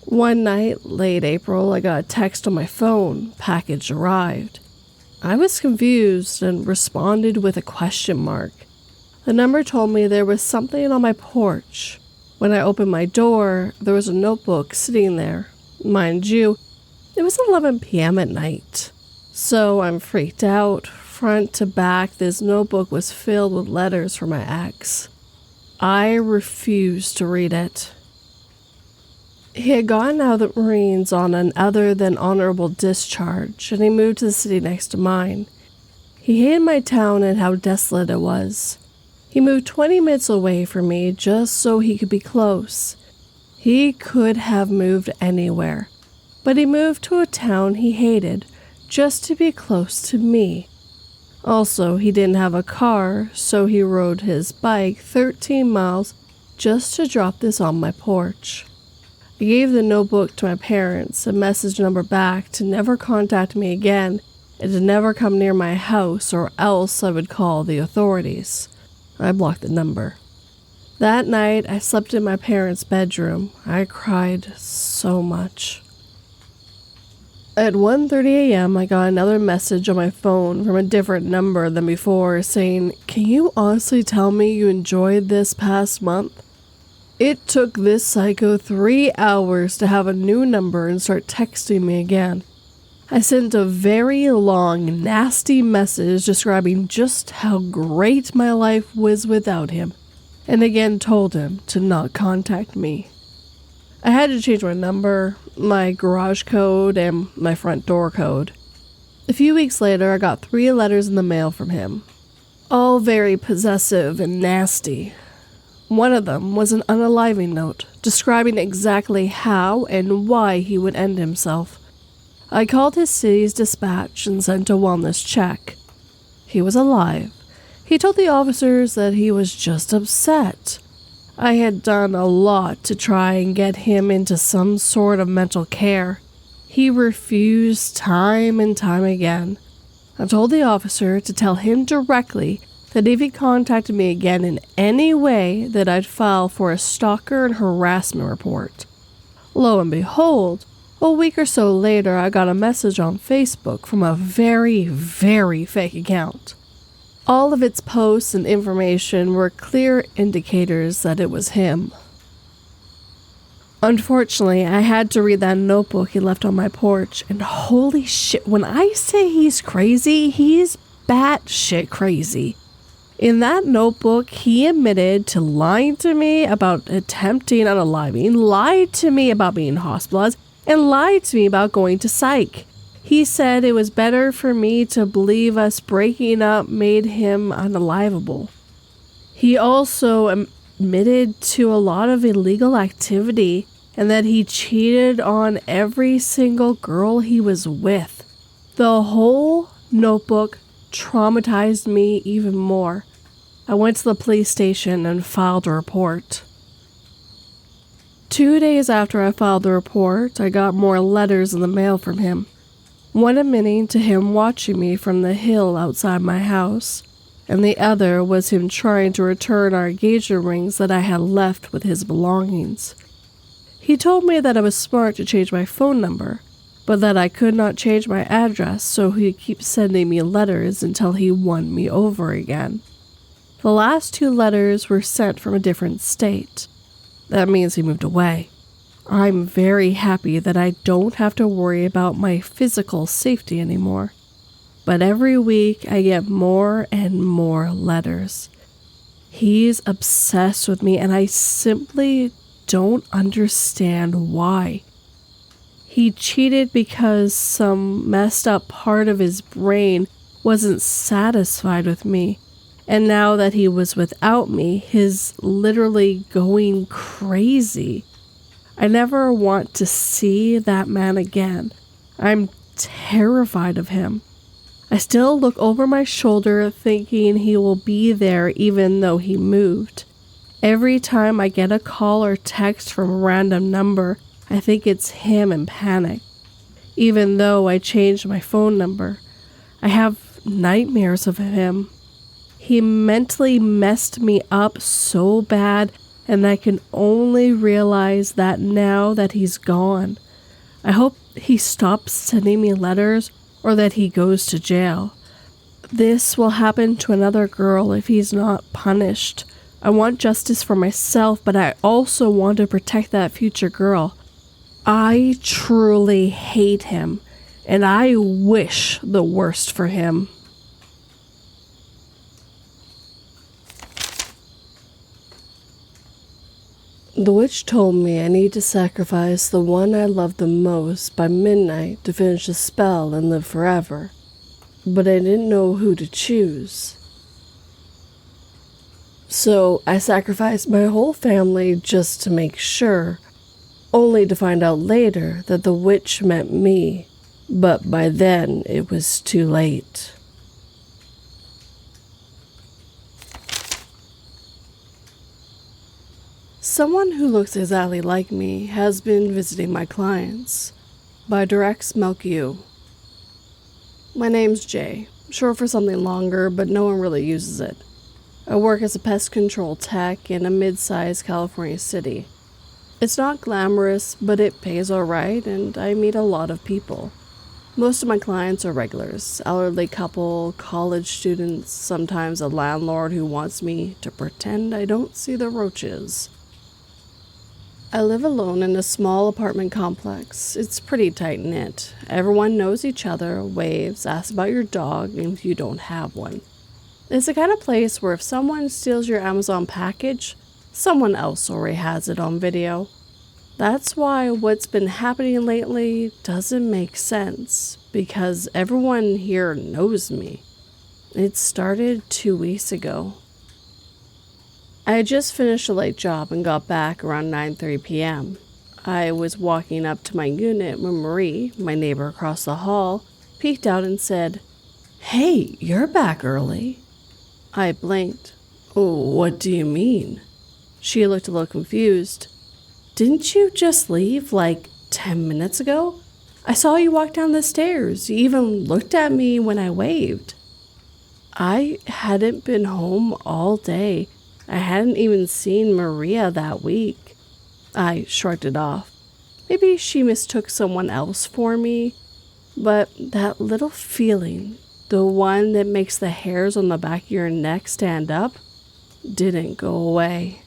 [SPEAKER 1] One night, late April, I got a text on my phone. Package arrived. I was confused and responded with a question mark. The number told me there was something on my porch. When I opened my door, there was a notebook sitting there. Mind you, it was 11 p.m. at night. So I'm freaked out. Front to back, this notebook was filled with letters from my ex. I refused to read it. He had gotten out of the Marines on an other than honorable discharge, and he moved to the city next to mine. He hated my town and how desolate it was. He moved 20 minutes away from me just so he could be close. He could have moved anywhere, but he moved to a town he hated just to be close to me. Also, he didn't have a car, so he rode his bike 13 miles just to drop this on my porch. I gave the notebook to my parents, a message number back to never contact me again and to never come near my house or else I would call the authorities. I blocked the number. That night, I slept in my parents' bedroom. I cried so much. At 1:30 a.m., I got another message on my phone from a different number than before saying, "Can you honestly tell me you enjoyed this past month?" It took this psycho 3 hours to have a new number and start texting me again. I sent a very long, nasty message describing just how great my life was without him, and again told him to not contact me. I had to change my number, my garage code, and my front door code. A few weeks later, I got 3 letters in the mail from him, all very possessive and nasty. One of them was an unaliving note, describing exactly how and why he would end himself. I called his city's dispatch and sent a wellness check. He was alive. He told the officers that he was just upset. I had done a lot to try and get him into some sort of mental care. He refused time and time again. I told the officer to tell him directly that if he contacted me again in any way that I'd file for a stalker and harassment report. Lo and behold, a week or so later I got a message on Facebook from a very, very fake account. All of its posts and information were clear indicators that it was him. Unfortunately, I had to read that notebook he left on my porch, and holy shit, when I say he's crazy, he's batshit crazy. In that notebook, he admitted to lying to me about attempting unaliving, lied to me about being hospitalized, and lied to me about going to psych. He said it was better for me to believe us breaking up made him unalivable. He also admitted to a lot of illegal activity and that he cheated on every single girl he was with. The whole notebook traumatized me even more. I went to the police station and filed a report. 2 days after I filed the report, I got more letters in the mail from him. One admitting to him watching me from the hill outside my house, and the other was him trying to return our engagement rings that I had left with his belongings. He told me that I was smart to change my phone number, but that I could not change my address, so he'd keep sending me letters until he won me over again. The last 2 letters were sent from a different state. That means he moved away. I'm very happy that I don't have to worry about my physical safety anymore. But every week I get more and more letters. He's obsessed with me and I simply don't understand why. He cheated because some messed up part of his brain wasn't satisfied with me. And now that he was without me, he's literally going crazy. I never want to see that man again. I'm terrified of him. I still look over my shoulder thinking he will be there even though he moved. Every time I get a call or text from a random number, I think it's him and panic. Even though I changed my phone number, I have nightmares of him. He mentally messed me up so bad, and I can only realize that now that he's gone. I hope he stops sending me letters or that he goes to jail. This will happen to another girl if he's not punished. I want justice for myself, but I also want to protect that future girl. I truly hate him, and I wish the worst for him. The witch told me I need to sacrifice the one I love the most by midnight to finish the spell and live forever, but I didn't know who to choose. So I sacrificed my whole family just to make sure, only to find out later that the witch meant me, but by then it was too late. Someone who looks exactly like me has been visiting my clients, by DxrkMilku. My name's Jay, short for something longer, but no one really uses it. I work as a pest control tech in a mid-sized California city. It's not glamorous, but it pays alright, and I meet a lot of people. Most of my clients are regulars, elderly couple, college students, sometimes a landlord who wants me to pretend I don't see the roaches. I live alone in a small apartment complex. It's pretty tight-knit. Everyone knows each other, waves, asks about your dog if you don't have one. It's the kind of place where if someone steals your Amazon package, someone else already has it on video. That's why what's been happening lately doesn't make sense, because everyone here knows me. It started 2 weeks ago. I had just finished a late job and got back around 9:30 p.m. I was walking up to my unit when Marie, my neighbor across the hall, peeked out and said, "Hey, you're back early." I blinked. "Oh, what do you mean?" She looked a little confused. "Didn't you just leave like 10 minutes ago? I saw you walk down the stairs. You even looked at me when I waved." I hadn't been home all day. I hadn't even seen Maria that week. I shrugged it off. Maybe she mistook someone else for me, but that little feeling, the one that makes the hairs on the back of your neck stand up, didn't go away.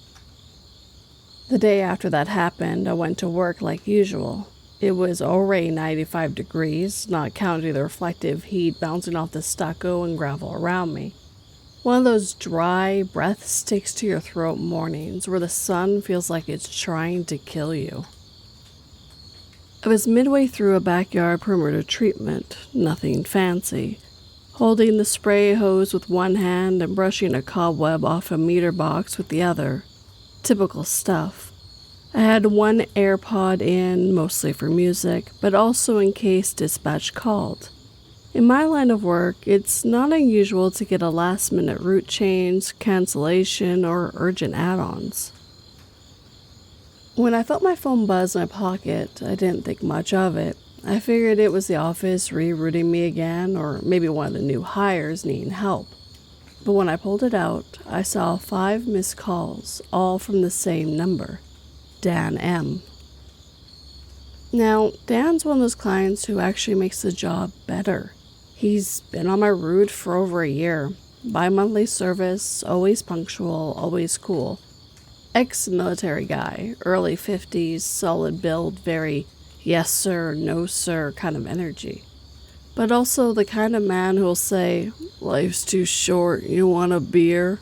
[SPEAKER 1] The day after that happened, I went to work like usual. It was already 95 degrees, not counting the reflective heat bouncing off the stucco and gravel around me. One of those dry, breath sticks to your throat mornings where the sun feels like it's trying to kill you. I was midway through a backyard perimeter treatment, nothing fancy, holding the spray hose with one hand and brushing a cobweb off a meter box with the other. Typical stuff. I had one AirPod in, mostly for music, but also in case dispatch called. In my line of work, it's not unusual to get a last-minute route change, cancellation, or urgent add-ons. When I felt my phone buzz in my pocket, I didn't think much of it. I figured it was the office rerouting me again, or maybe one of the new hires needing help. But when I pulled it out, I saw 5 missed calls, all from the same number, Dan M. Now, Dan's one of those clients who actually makes the job better. He's been on my route for over a year. Bi-monthly service, always punctual, always cool. Ex-military guy, early 50s, solid build, very yes sir, no sir kind of energy. But also the kind of man who'll say, "Life's too short, you want a beer?"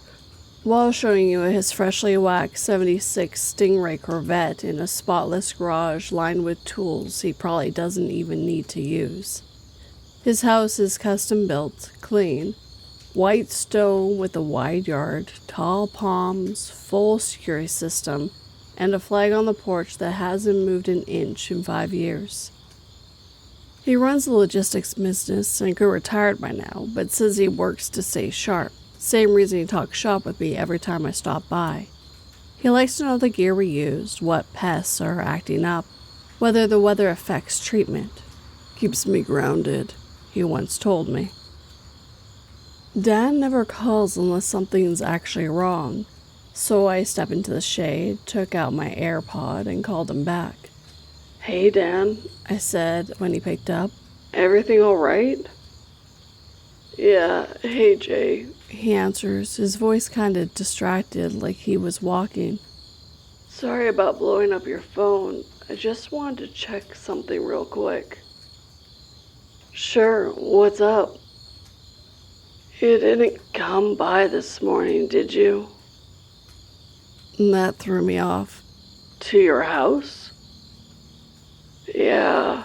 [SPEAKER 1] while showing you his freshly waxed 76 Stingray Corvette in a spotless garage lined with tools he probably doesn't even need to use. His house is custom built, clean, white stone with a wide yard, tall palms, full security system, and a flag on the porch that hasn't moved an inch in 5 years. He runs a logistics business and could retired by now, but says he works to stay sharp. Same reason he talks shop with me every time I stop by. He likes to know the gear we used, what pests are acting up, whether the weather affects treatment. "Keeps me grounded," he once told me. Dan never calls unless something's actually wrong, so I stepped into the shade, took out my AirPod, and called him back. "Hey, Dan," I said when he picked up. "Everything all right?" "Yeah, hey, Jay," he answers, his voice kind of distracted like he was walking. "Sorry about blowing up your phone. I just wanted to check something real quick." "Sure, what's up?" "You didn't come by this morning, did you?" And that threw me off. To your house? Yeah.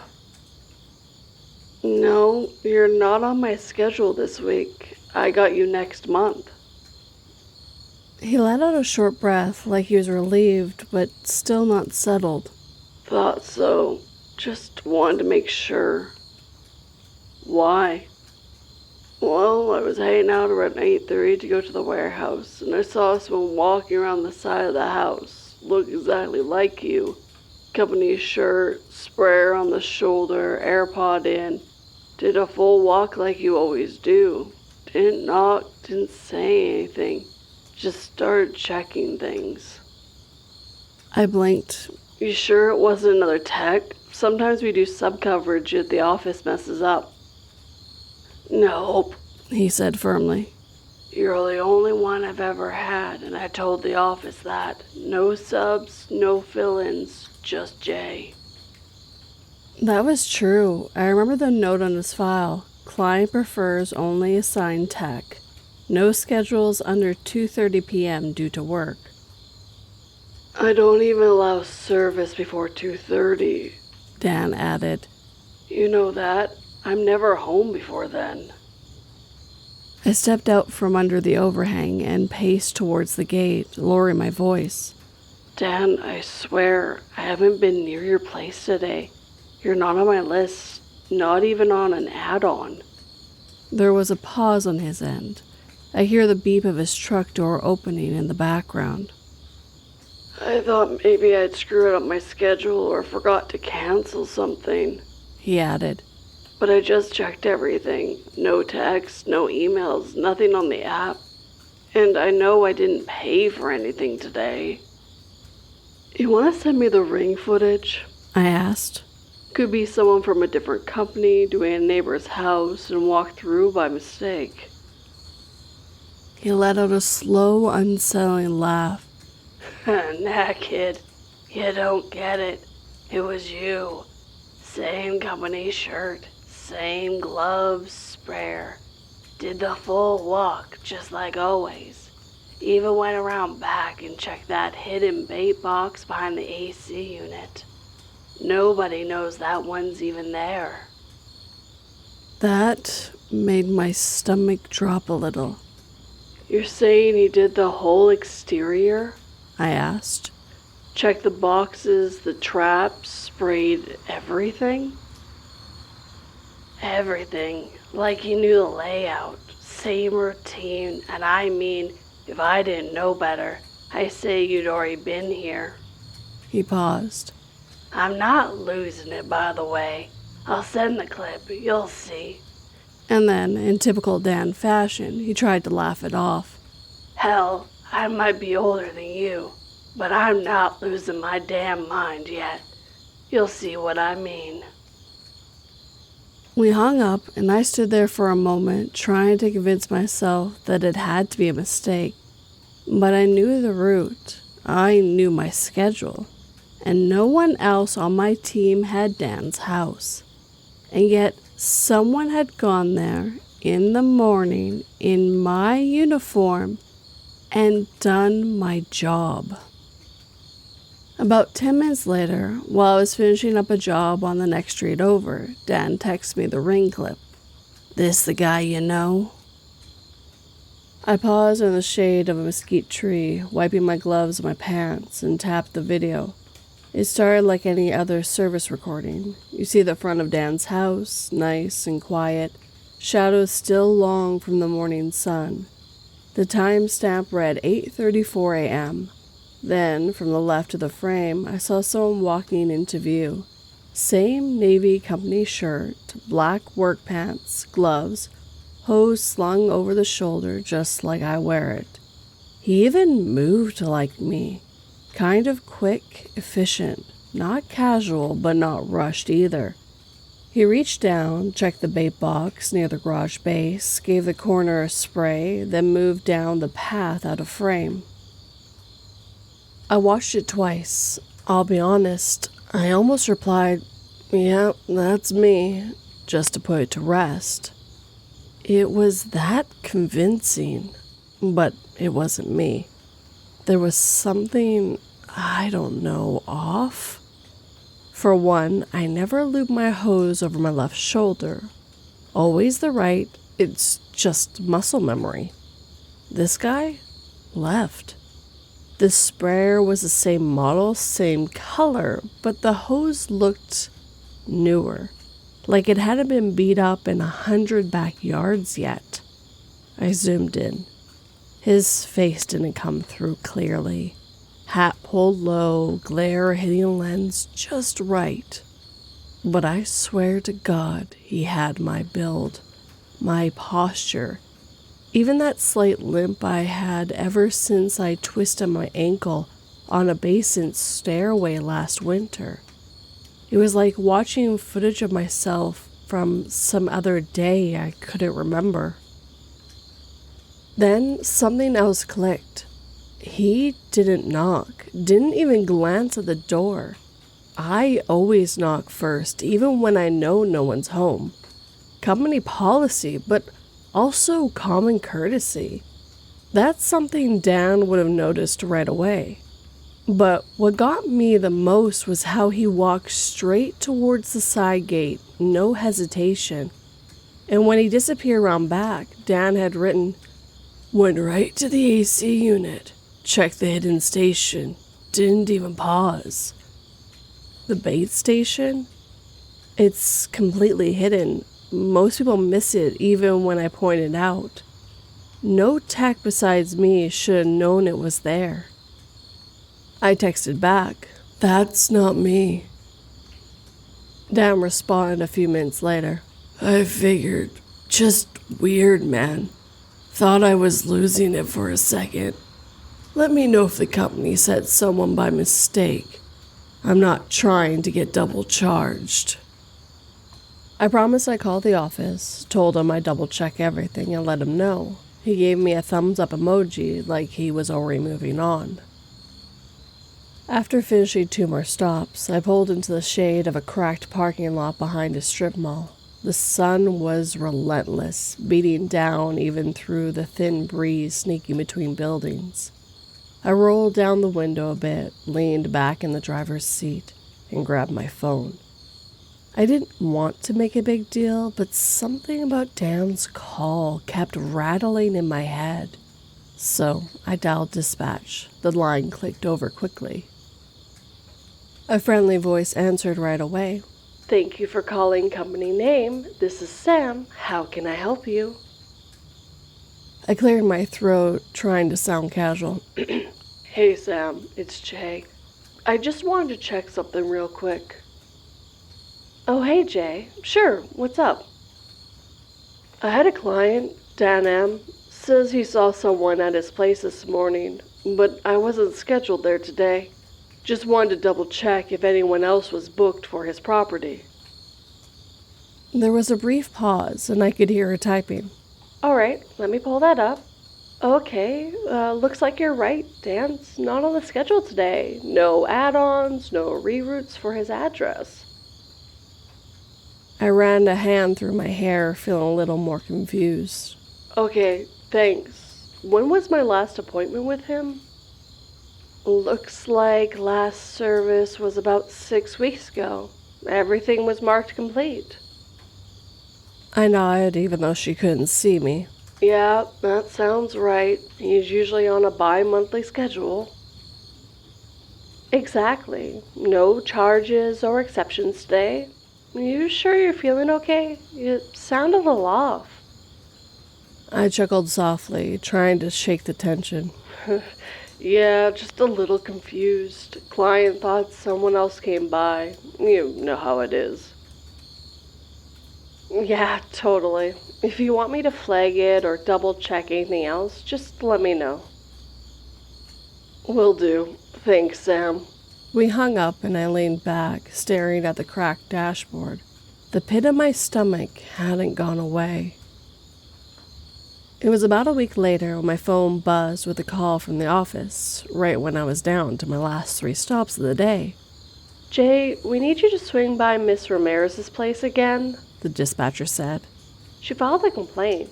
[SPEAKER 1] No, you're not on my schedule this week. I got you next month. He let out a short breath like he was relieved, but still not settled. Thought so. Just wanted to make sure. Why? Well, I was hanging out around 8:30 to go to the warehouse, and I saw someone walking around the side of the house. Looked exactly like you. Company shirt, sprayer on the shoulder, AirPod in. Did a full walk like you always do. Didn't knock, didn't say anything. Just started checking things. I blinked. You sure it wasn't another tech? Sometimes we do sub-coverage if the office messes up. Nope, he said firmly. You're the only one I've ever had, and I told the office that. No subs, no fill-ins, just Jay. That was true. I remember the note on his file. Client prefers only assigned tech. No schedules under 2:30 p.m. due to work. I don't even allow service before 2:30, Dan added. You know that. I'm never home before then. I stepped out from under the overhang and paced towards the gate, lowering my voice. Dan, I swear, I haven't been near your place today. You're not on my list, not even on an add-on. There was a pause on his end. I hear the beep of his truck door opening in the background. I thought maybe I'd screwed up my schedule or forgot to cancel something, he added. But I just checked everything. No texts, no emails, nothing on the app. And I know I didn't pay for anything today. You want to send me the ring footage? I asked. Could be someone from a different company doing a neighbor's house and walked through by mistake. He let out a slow, unsettling laugh. Nah, kid. You don't get it. It was you. Same company shirt, same gloves, sprayer. Did the full walk, just like always. Even went around back and checked that hidden bait box behind the AC unit. Nobody knows that one's even there. That made my stomach drop a little. You're saying he did the whole exterior? I asked. Checked the boxes, the traps, sprayed everything? Everything. Like he knew the layout. Same routine, and I mean, if I didn't know better, I say you'd already been here. He paused. I'm not losing it, by the way. I'll send the clip, you'll see. And then, in typical Dan fashion, he tried to laugh it off. Hell, I might be older than you, but I'm not losing my damn mind yet. You'll see what I mean. We hung up, and I stood there for a moment, trying to convince myself that it had to be a mistake. But I knew the route. I knew my schedule. And no one else on my team had Dan's house. And yet, someone had gone there in the morning in my uniform and done my job. About 10 minutes later, while I was finishing up a job on the next street over, Dan texted me the ring clip. This the guy you know? I paused in the shade of a mesquite tree, wiping my gloves and my pants, and tapped the video. It started like any other service recording. You see the front of Dan's house, nice and quiet, shadows still long from the morning sun. The timestamp read 8:34 a.m. Then, from the left of the frame, I saw someone walking into view. Same Navy company shirt, black work pants, gloves, hose slung over the shoulder just like I wear it. He even moved like me. Kind of quick, efficient, not casual, but not rushed either. He reached down, checked the bait box near the garage base, gave the corner a spray, then moved down the path out of frame. I watched it twice. I'll be honest, I almost replied, "Yep, that's me," just to put it to rest. It was that convincing, but it wasn't me. There was something I don't know, off? For one, I never lube my hose over my left shoulder. Always the right, it's just muscle memory. This guy? Left. The sprayer was the same model, same color, but the hose looked newer, like it hadn't been beat up in 100 backyards yet. I zoomed in. His face didn't come through clearly. Hat pulled low, glare hitting the lens just right. But I swear to God, he had my build, my posture, even that slight limp I had ever since I twisted my ankle on a basement stairway last winter. It was like watching footage of myself from some other day I couldn't remember. Then something else clicked. He didn't knock, didn't even glance at the door. I always knock first, even when I know no one's home. Company policy, but also common courtesy. That's something Dan would have noticed right away. But what got me the most was how he walked straight towards the side gate, no hesitation. And when he disappeared around back, Dan had written, "Went right to the AC unit. Checked the hidden station. Didn't even pause." The bait station? It's completely hidden. Most people miss it even when I point it out. No tech besides me should have known it was there. I texted back, "That's not me." Dan responded a few minutes later, "I figured. Just weird, man. Thought I was losing it for a second. Let me know if the company sent someone by mistake. I'm not trying to get double charged." I promised I'd call the office, told him I'd double check everything and let him know. He gave me a thumbs up emoji like he was already moving on. After finishing 2 more stops, I pulled into the shade of a cracked parking lot behind a strip mall. The sun was relentless, beating down even through the thin breeze sneaking between buildings. I rolled down the window a bit, leaned back in the driver's seat, and grabbed my phone. I didn't want to make a big deal, but something about Dan's call kept rattling in my head. So I dialed dispatch. The line clicked over quickly. A friendly voice answered right away. "Thank you for calling company name. This is Sam. How can I help you?" I cleared my throat, trying to sound casual. "Hey Sam, it's Jay. I just wanted to check something real quick." "Oh hey Jay, sure, what's up?" "I had a client, Dan M. Says he saw someone at his place this morning, but I wasn't scheduled there today. Just wanted to double check if anyone else was booked for his property." There was a brief pause, and I could hear her typing. "All right, let me pull that up. Okay, looks like you're right. Dan's not on the schedule today. No add-ons, no reroutes for his address." I ran a hand through my hair, feeling a little more confused. "Okay, thanks. When was my last appointment with him?" "Looks like last service was about 6 weeks ago. Everything was marked complete." I nodded, even though she couldn't see me. "Yeah, that sounds right. He's usually on a bi-monthly schedule." "Exactly. No charges or exceptions today. You sure you're feeling okay? You sound a little off." I chuckled softly, trying to shake the tension. "Yeah, just a little confused. Client thought someone else came by. You know how it is." "Yeah, totally. If you want me to flag it or double check anything else, just let me know." "Will do. Thanks, Sam." We hung up and I leaned back, staring at the cracked dashboard. The pit of my stomach hadn't gone away. It was about a week later when my phone buzzed with a call from the office, right when I was down to my last 3 stops of the day. "Jay, we need you to swing by Miss Ramirez's place again," the dispatcher said. "She filed a complaint.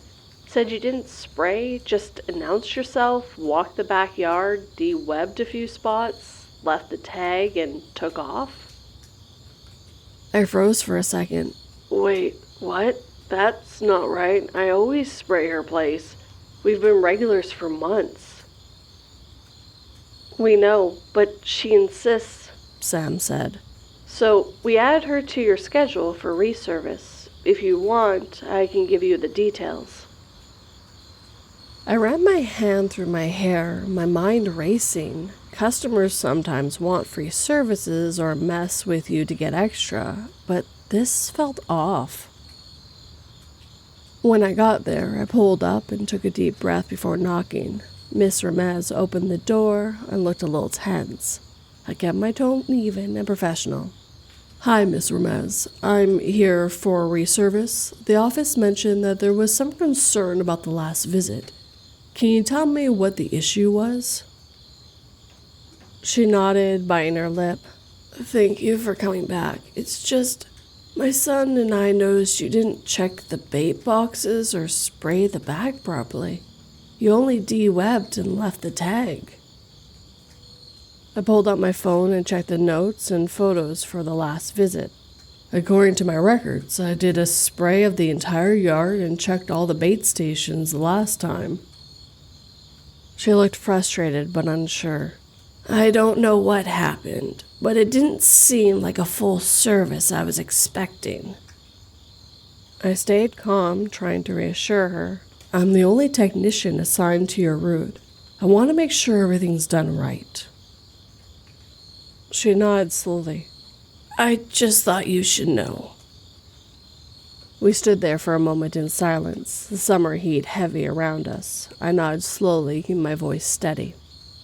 [SPEAKER 1] Said you didn't spray, just announced yourself, walked the backyard, de-webbed a few spots." left the tag and took off? I froze for a second. Wait, what? That's not right. I always spray her place. We've been regulars for months. We know, but she insists, Sam said. So we added her to your schedule for reservice. If you want, I can give you the details. I ran my hand through my hair, my mind racing. Customers sometimes want free services or mess with you to get extra, but this felt off. When I got there, I pulled up and took a deep breath before knocking. Miss Ramez opened the door and looked a little tense. I kept my tone even and professional. Hi, Miss Ramez. I'm here for reservice. The office mentioned that there was some concern about the last visit. Can you tell me what the issue was? She nodded, biting her lip. Thank you for coming back. It's just, my son and I noticed you didn't check the bait boxes or spray the bag properly. You only de-webbed and left the tag. I pulled out my phone and checked the notes and photos for the last visit. According to my records, I did a spray of the entire yard and checked all the bait stations the last time. She looked frustrated but unsure. I don't know what happened, but it didn't seem like a full service I was expecting. I stayed calm, trying to reassure her. I'm the only technician assigned to your route. I want to make sure everything's done right. She nodded slowly. I just thought you should know. We stood there for a moment in silence, the summer heat heavy around us. I nodded slowly, my voice steady.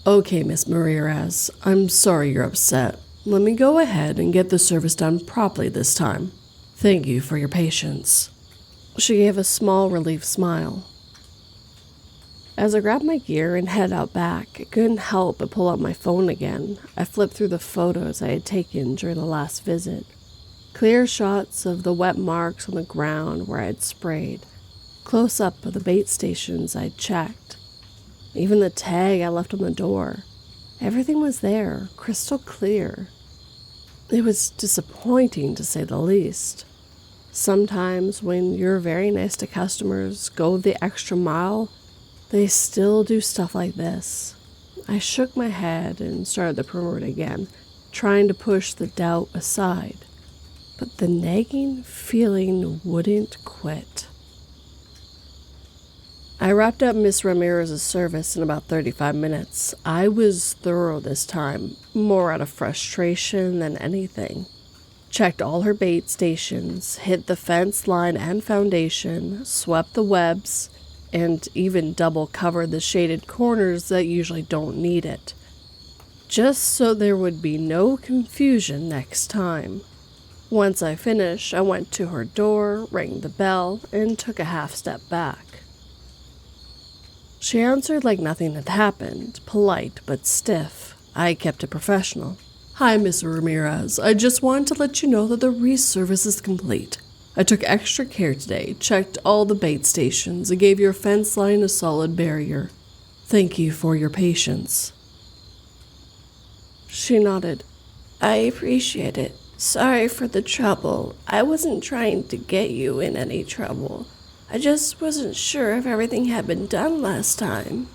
[SPEAKER 1] Okay, Miss Ramirez, I'm sorry you're upset. Let me go ahead and get the service done properly this time. Thank you for your patience. She gave a small relieved smile. As I grabbed my gear and headed out back, I couldn't help but pull out my phone again. I flipped through the photos I had taken during the last visit. Clear shots of the wet marks on the ground where I had sprayed. Close-up of the bait stations I'd checked. Even the tag I left on the door. Everything was there, crystal clear. It was disappointing, to say the least. Sometimes when you're very nice to customers, go the extra mile, they still do stuff like this. I shook my head and started the perimeter again, trying to push the doubt aside. But the nagging feeling wouldn't quit. I wrapped up Miss Ramirez's service in about 35 minutes. I was thorough this time, more out of frustration than anything. Checked all her bait stations, hit the fence line and foundation, swept the webs, and even double covered the shaded corners that usually don't need it. Just so there would be no confusion next time. Once I finished, I went to her door, rang the bell, and took a half step back. She answered like nothing had happened, polite but stiff. I kept it professional. Hi, Miss Ramirez. I just wanted to let you know that the reservice is complete. I took extra care today, checked all the bait stations, and gave your fence line a solid barrier. Thank you for your patience. She nodded. I appreciate it. Sorry for the trouble. I wasn't trying to get you in any trouble. I just wasn't sure if everything had been done last time.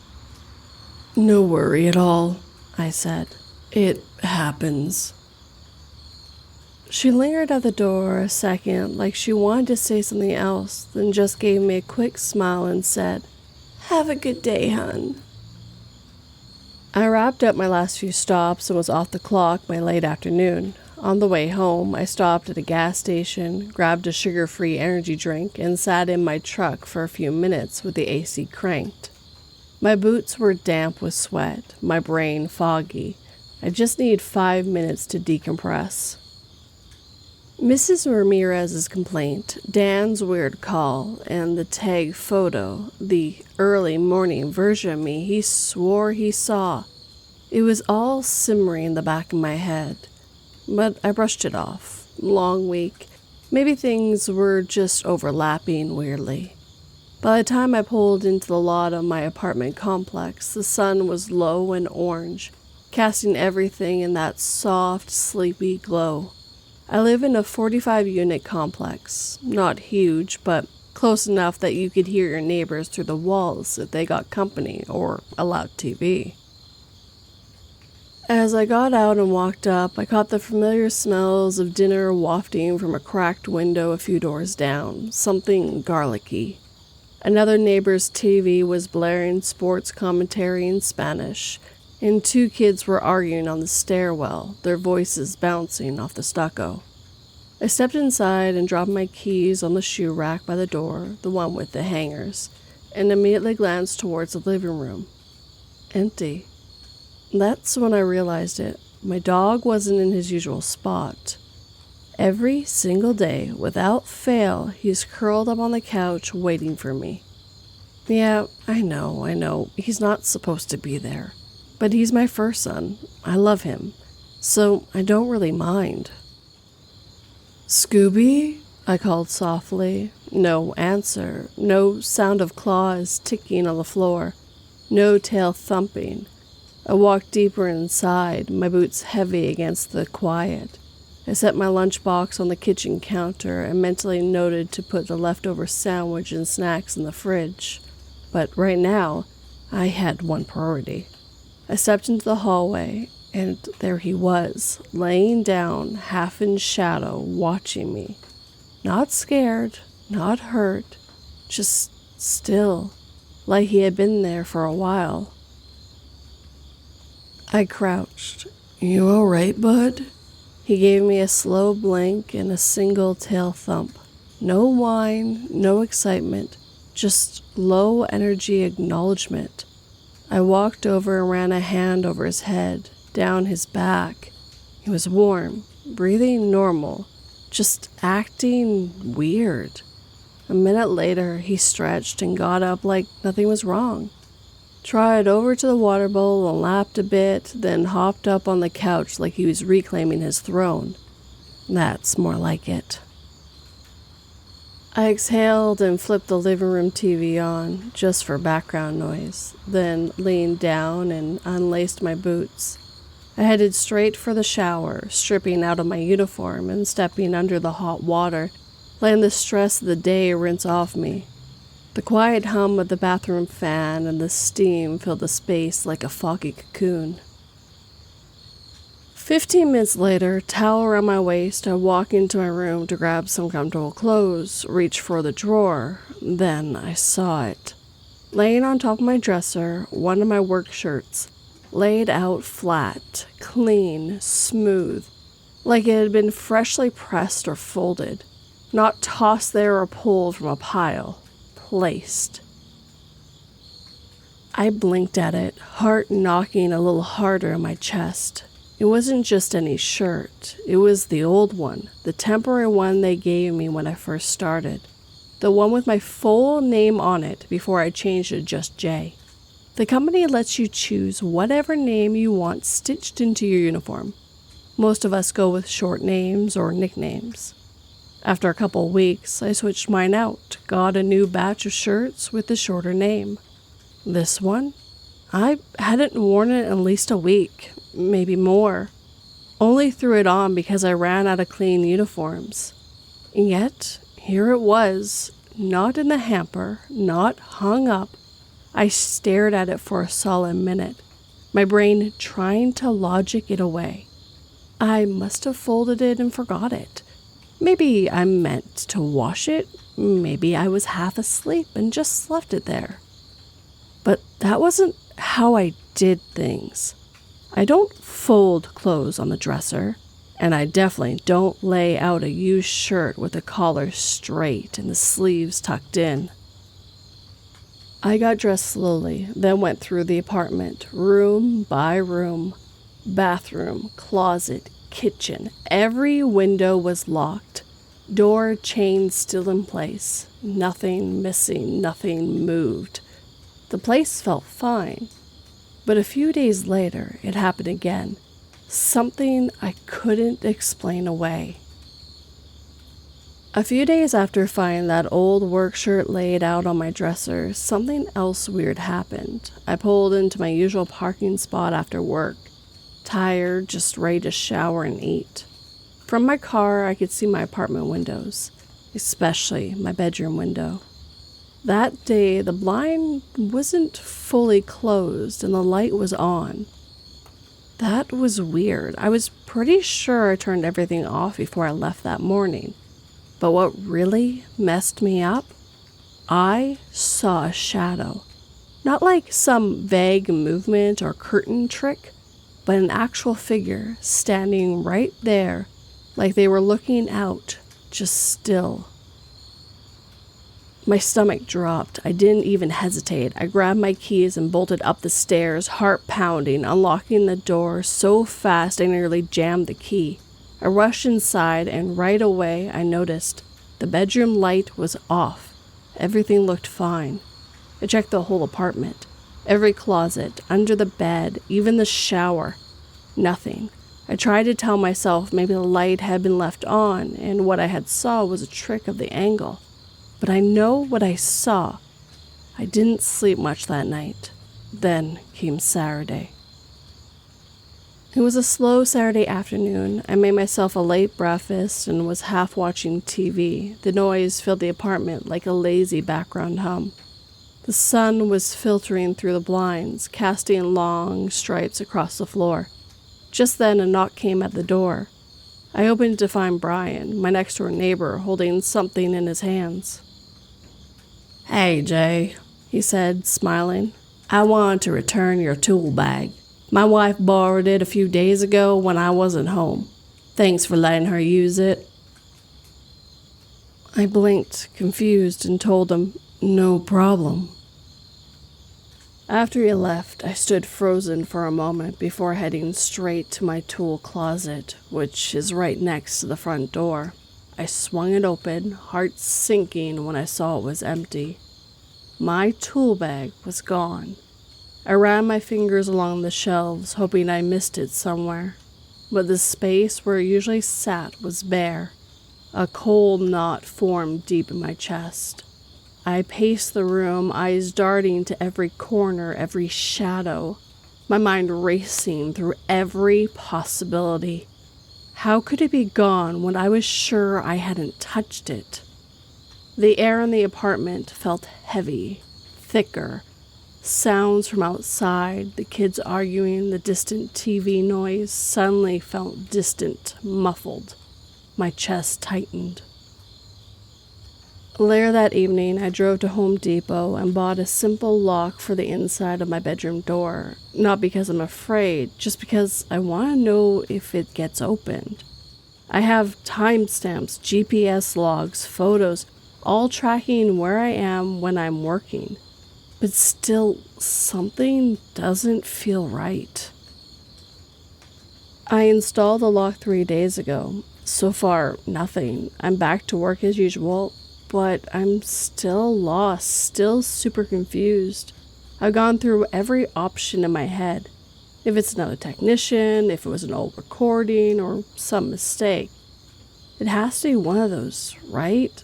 [SPEAKER 1] No worry at all, I said. It happens. She lingered at the door a second, like she wanted to say something else, then just gave me a quick smile and said, Have a good day, hon. I wrapped up my last few stops and was off the clock by late afternoon. On the way home, I stopped at a gas station, grabbed a sugar-free energy drink, and sat in my truck for a few minutes with the AC cranked. My boots were damp with sweat, my brain foggy. I just needed 5 minutes to decompress. Mrs. Ramirez's complaint, Dan's weird call, and the tag photo, the early morning version of me he swore he saw. It was all simmering in the back of my head. But I brushed it off. Long week. Maybe things were just overlapping weirdly. By the time I pulled into the lot of my apartment complex, the sun was low and orange. casting everything in that soft, sleepy glow. I live in a 45-unit complex, not huge, but close enough that you could hear your neighbors through the walls if they got company or a loud TV. As I got out and walked up, I caught the familiar smells of dinner wafting from a cracked window a few doors down, something garlicky. Another neighbor's TV was blaring sports commentary in Spanish, and 2 kids were arguing on the stairwell, their voices bouncing off the stucco. I stepped inside and dropped my keys on the shoe rack by the door, the one with the hangers, and immediately glanced towards the living room. Empty. That's when I realized it. My dog wasn't in his usual spot. Every single day, without fail, he's curled up on the couch waiting for me. Yeah, I know, he's not supposed to be there. But he's my first son. I love him. So I don't really mind. Scooby? I called softly. No answer. No sound of claws ticking on the floor. No tail thumping. I walked deeper inside, my boots heavy against the quiet. I set my lunchbox on the kitchen counter and mentally noted to put the leftover sandwich and snacks in the fridge. But right now, I had one priority. I stepped into the hallway, and there he was, laying down, half in shadow, watching me. Not scared, not hurt, just still, like he had been there for a while. I crouched. You all right, bud? He gave me a slow blink and a single tail thump. No whine, no excitement, just low-energy acknowledgement. I walked over and ran a hand over his head, down his back. He was warm, breathing normal, just acting weird. A minute later, he stretched and got up like nothing was wrong. Trotted over to the water bowl and lapped a bit, then hopped up on the couch like he was reclaiming his throne. That's more like it. I exhaled and flipped the living room TV on, just for background noise, then leaned down and unlaced my boots. I headed straight for the shower, stripping out of my uniform and stepping under the hot water, letting the stress of the day rinse off me. The quiet hum of the bathroom fan and the steam filled the space like a foggy cocoon. 15 minutes later, towel around my waist, I walk into my room to grab some comfortable clothes, reach for the drawer. Then I saw it. Laying on top of my dresser, one of my work shirts, laid out flat, clean, smooth, like it had been freshly pressed or folded, not tossed there or pulled from a pile. Placed. I blinked at it, heart knocking a little harder in my chest. It wasn't just any shirt. It was the old one, the temporary one they gave me when I first started. The one with my full name on it before I changed to just J. The company lets you choose whatever name you want stitched into your uniform. Most of us go with short names or nicknames. After a couple weeks, I switched mine out, got a new batch of shirts with a shorter name. This one? I hadn't worn it in at least a week, maybe more. Only threw it on because I ran out of clean uniforms. And yet, here it was, not in the hamper, not hung up. I stared at it for a solid minute, my brain trying to logic it away. I must have folded it and forgot it. Maybe I meant to wash it. Maybe I was half asleep and just left it there. But that wasn't how I did things. I don't fold clothes on the dresser, and I definitely don't lay out a used shirt with the collar straight and the sleeves tucked in. I got dressed slowly, then went through the apartment, room by room, bathroom, closet, kitchen. Every window was locked, door chained still in place, nothing missing, nothing moved. The place felt fine, but a few days later it happened again, something I couldn't explain away. A few days after finding that old work shirt laid out on my dresser, something else weird happened. I pulled into my usual parking spot after work. tired, just ready to shower and eat. From my car, I could see my apartment windows, especially my bedroom window. That day, the blind wasn't fully closed and the light was on. That was weird. I was pretty sure I turned everything off before I left that morning. But what really messed me up? I saw a shadow. Not like some vague movement or curtain trick, but an actual figure standing right there, like they were looking out, just still. My stomach dropped. I didn't even hesitate. I grabbed my keys and bolted up the stairs, heart pounding, unlocking the door so fast I nearly jammed the key. I rushed inside, and right away I noticed the bedroom light was off. Everything looked fine. I checked the whole apartment. Every closet, under the bed, even the shower. Nothing. I tried to tell myself maybe the light had been left on and what I had saw was a trick of the angle. But I know what I saw. I didn't sleep much that night. Then came Saturday. It was a slow Saturday afternoon. I made myself a late breakfast and was half watching TV. The noise filled the apartment like a lazy background hum. The sun was filtering through the blinds, casting long stripes across the floor. Just then, a knock came at the door. I opened to find Brian, my next-door neighbor, holding something in his hands. "Hey, Jay," he said, smiling. "I want to return your tool bag. My wife borrowed it a few days ago when I wasn't home. Thanks for letting her use it." I blinked, confused, and told him, "No problem." After he left, I stood frozen for a moment before heading straight to my tool closet, which is right next to the front door. I swung it open, heart sinking when I saw it was empty. My tool bag was gone. I ran my fingers along the shelves, hoping I missed it somewhere. But the space where it usually sat was bare. A cold knot formed deep in my chest. I paced the room, eyes darting to every corner, every shadow, my mind racing through every possibility. How could it be gone when I was sure I hadn't touched it? The air in the apartment felt heavy, thicker. Sounds from outside, the kids arguing, the distant TV noise, suddenly felt distant, muffled. My chest tightened. Later that evening, I drove to Home Depot and bought a simple lock for the inside of my bedroom door. Not because I'm afraid, just because I want to know if it gets opened. I have timestamps, GPS logs, photos, all tracking where I am when I'm working. But still, something doesn't feel right. I installed the lock 3 days ago. So far, nothing. I'm back to work as usual. But I'm still lost, still super confused. I've gone through every option in my head. If it's another technician, if it was an old recording, or some mistake. It has to be one of those, right?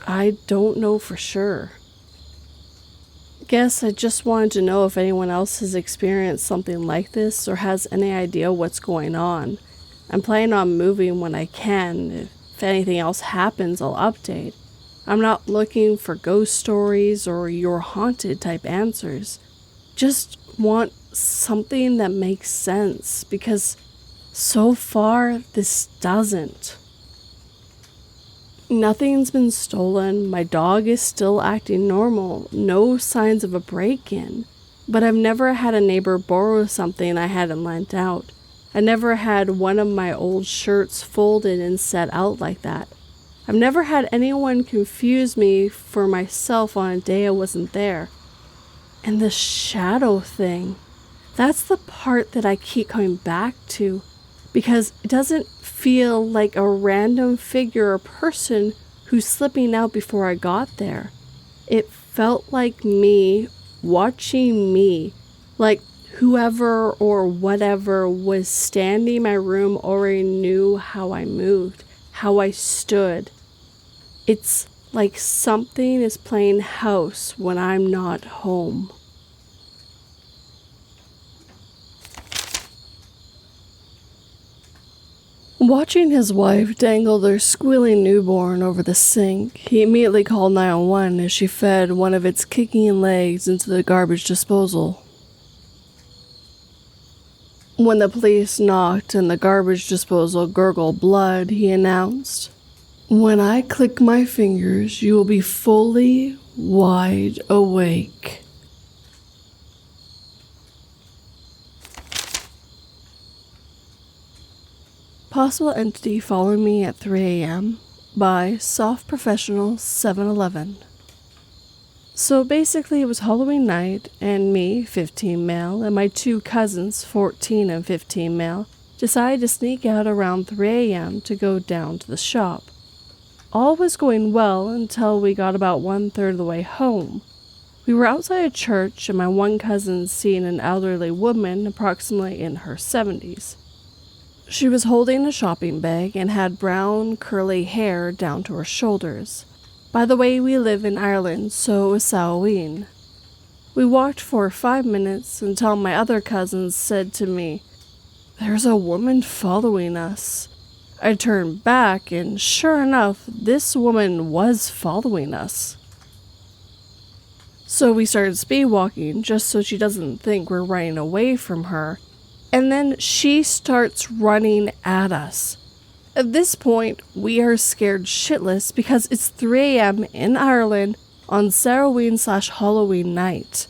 [SPEAKER 1] I don't know for sure. Guess I just wanted to know if anyone else has experienced something like this or has any idea what's going on. I'm planning on moving when I can. If anything else happens, I'll update. I'm not looking for ghost stories or you're haunted type answers. Just want something that makes sense because so far this doesn't. Nothing's been stolen. My dog is still acting normal. No signs of a break-in. But I've never had a neighbor borrow something I hadn't lent out. I never had one of my old shirts folded and set out like that. I've never had anyone confuse me for myself on a day I wasn't there. And the shadow thing, that's the part that I keep coming back to because it doesn't feel like a random figure or person who's slipping out before I got there. It felt like me watching me, like whoever or whatever was standing in my room already knew how I moved, how I stood. It's like something is playing house when I'm not home. Watching his wife dangle their squealing newborn over the sink, he immediately called 911 as she fed one of its kicking legs into the garbage disposal. When the police knocked and the garbage disposal gurgled blood, he announced, "When I click my fingers, you will be fully wide awake." Possible Entity Following Me at 3 a.m. by Soft Professional 711. So basically it was Halloween night, and me, 15 male, and my two cousins, 14 and 15 male, decided to sneak out around 3 a.m. to go down to the shop. All was going well until we got about 1/3 of the way home. We were outside a church, and my one cousin seen an elderly woman approximately in her 70s. She was holding a shopping bag and had brown, curly hair down to her shoulders. By the way, we live in Ireland, so it was Halloween. We walked for 5 minutes until my other cousins said to me, "There's a woman following us." I turned back, and sure enough, this woman was following us. So we started speed walking just so she doesn't think we're running away from her. And then she starts running at us. At this point, we are scared shitless because it's 3 a.m. in Ireland on Samhain/Halloween night.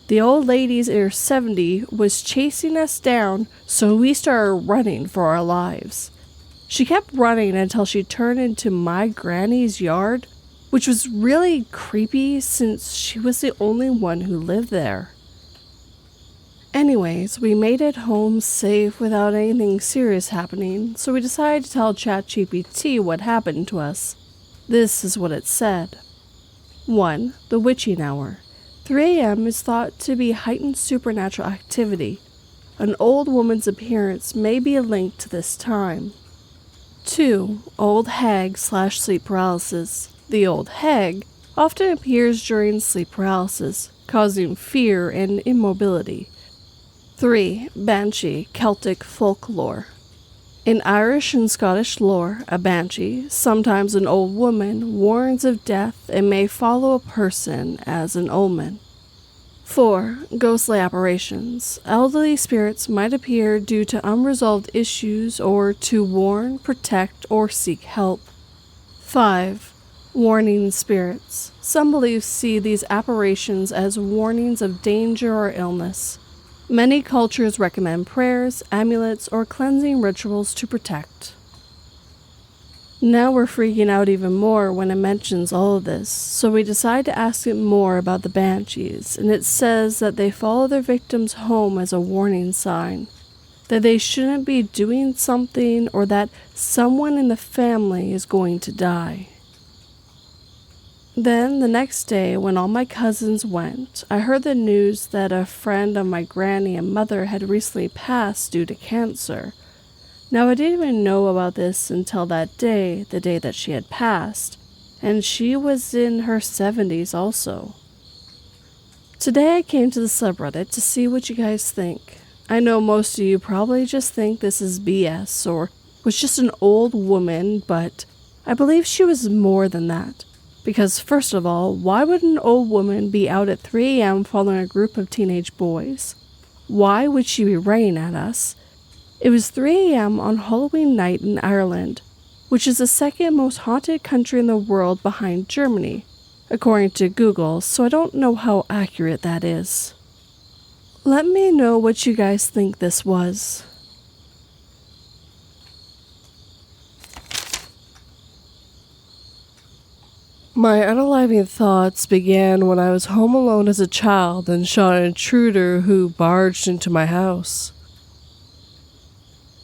[SPEAKER 1] The old lady's in her 70s was chasing us down, so we started running for our lives. She kept running until she turned into my granny's yard, which was really creepy since she was the only one who lived there. Anyways, we made it home safe without anything serious happening, so we decided to tell ChatGPT what happened to us. This is what it said. 1. The witching hour. 3 a.m. is thought to be heightened supernatural activity. An old woman's appearance may be a link to this time. 2. Old hag/sleep paralysis. The old hag often appears during sleep paralysis, causing fear and immobility. 3. Banshee, Celtic folklore. In Irish and Scottish lore, a banshee, sometimes an old woman, warns of death and may follow a person as an omen. 4. Ghostly apparitions. Elderly spirits might appear due to unresolved issues or to warn, protect, or seek help. 5. Warning spirits. Some beliefs see these apparitions as warnings of danger or illness. Many cultures recommend prayers, amulets, or cleansing rituals to protect. Now we're freaking out even more when it mentions all of this, so we decide to ask it more about the banshees, and it says that they follow their victims home as a warning sign, that they shouldn't be doing something or that someone in the family is going to die. Then, the next day, when all my cousins went, I heard the news that a friend of my granny and mother had recently passed due to cancer. Now, I didn't even know about this until that day, the day that she had passed, and she was in her 70s also. Today I came to the subreddit to see what you guys think. I know most of you probably just think this is BS or was just an old woman, but I believe she was more than that. Because first of all, why would an old woman be out at 3 a.m. following a group of teenage boys? Why would she be running at us? It was 3 a.m. on Halloween night in Ireland, which is the second most haunted country in the world behind Germany, according to Google, so I don't know how accurate that is. Let me know what you guys think this was. My unaliving thoughts began when I was home alone as a child and shot an intruder who barged into my house.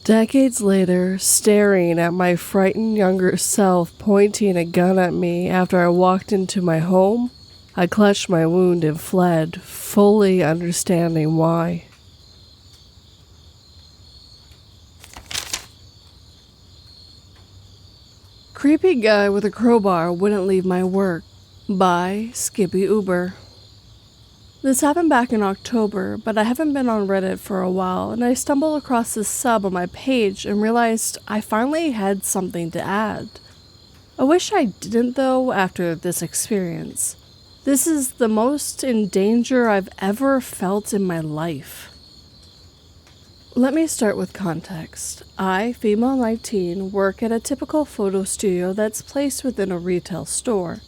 [SPEAKER 1] Decades later, staring at my frightened younger self pointing a gun at me after I walked into my home, I clutched my wound and fled, fully understanding why. Creepy guy with a crowbar wouldn't leave my work by skippyuber. This happened back in October, but I haven't been on Reddit for a while, and I stumbled across this sub on my page and realized I finally had something to add. I wish I didn't though after this experience. This is the most in danger I've ever felt in my life. Let me start with context. I, female 19, work at a typical photo studio that's placed within a retail store.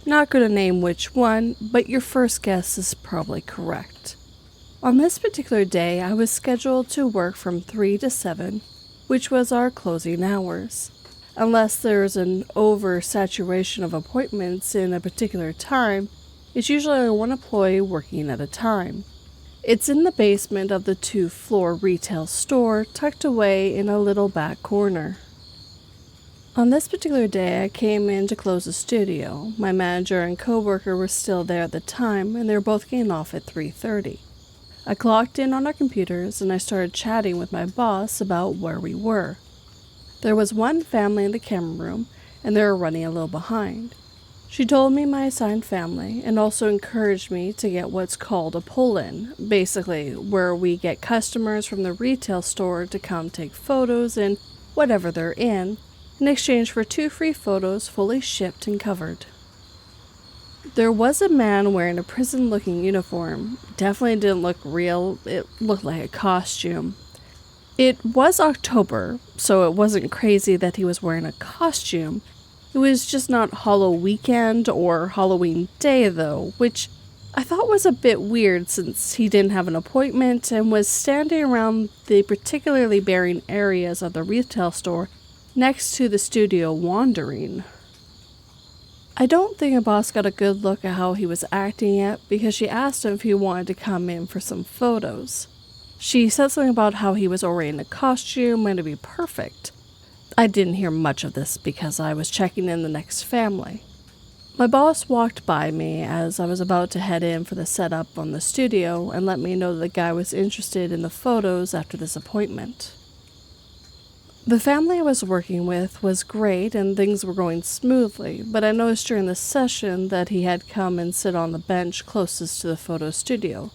[SPEAKER 1] Not gonna name which one, but your first guess is probably correct. On this particular day, I was scheduled to work from 3 to 7, which was our closing hours. Unless there's an oversaturation of appointments in a particular time, it's usually only one employee working at a time. It's in the basement of the 2-floor retail store, tucked away in a little back corner. On this particular day, I came in to close the studio. My manager and coworker were still there at the time, and they were both getting off at 3:30. I clocked in on our computers, and I started chatting with my boss about where we were. There was one family in the camera room, and they were running a little behind. She told me my assigned family, and also encouraged me to get what's called a pull-in, basically where we get customers from the retail store to come take photos in whatever they're in exchange for 2 free photos fully shipped and covered. There was a man wearing a prison-looking uniform. Definitely didn't look real, it looked like a costume. It was October, so it wasn't crazy that he was wearing a costume. It was just not Halloween weekend or Halloween day though, which I thought was a bit weird since he didn't have an appointment and was standing around the particularly barren areas of the retail store next to the studio wandering. I don't think a boss got a good look at how he was acting yet because she asked him if he wanted to come in for some photos. She said something about how he was already in a costume and it'd be perfect. I didn't hear much of this because I was checking in the next family. My boss walked by me as I was about to head in for the setup on the studio and let me know that the guy was interested in the photos after this appointment. The family I was working with was great and things were going smoothly, but I noticed during the session that he had come and sit on the bench closest to the photo studio.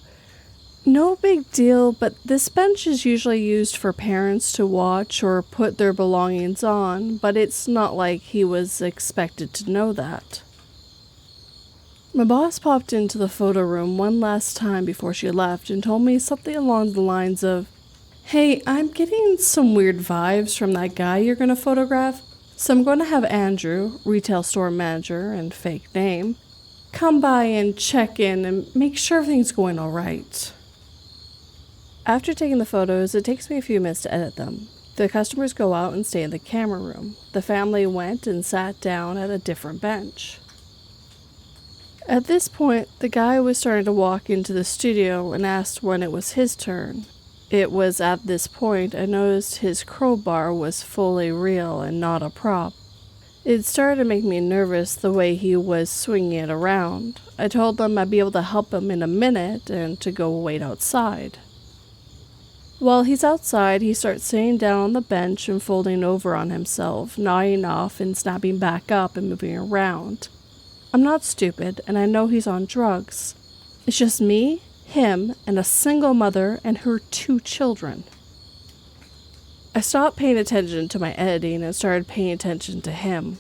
[SPEAKER 1] No big deal, but this bench is usually used for parents to watch or put their belongings on, but it's not like he was expected to know that. My boss popped into the photo room one last time before she left and told me something along the lines of, "Hey, I'm getting some weird vibes from that guy you're going to photograph, so I'm going to have Andrew, retail store manager and fake name, come by and check in and make sure everything's going alright." After taking the photos, it takes me a few minutes to edit them. The customers go out and stay in the camera room. The family went and sat down at a different bench. At this point, the guy was starting to walk into the studio and asked when it was his turn. It was at this point I noticed his crowbar was fully real and not a prop. It started to make me nervous the way he was swinging it around. I told them I'd be able to help him in a minute and to go wait outside. While he's outside, he starts sitting down on the bench and folding over on himself, nodding off and snapping back up and moving around. I'm not stupid, and I know he's on drugs. It's just me, him, and a single mother and her 2 children. I stopped paying attention to my editing and started paying attention to him.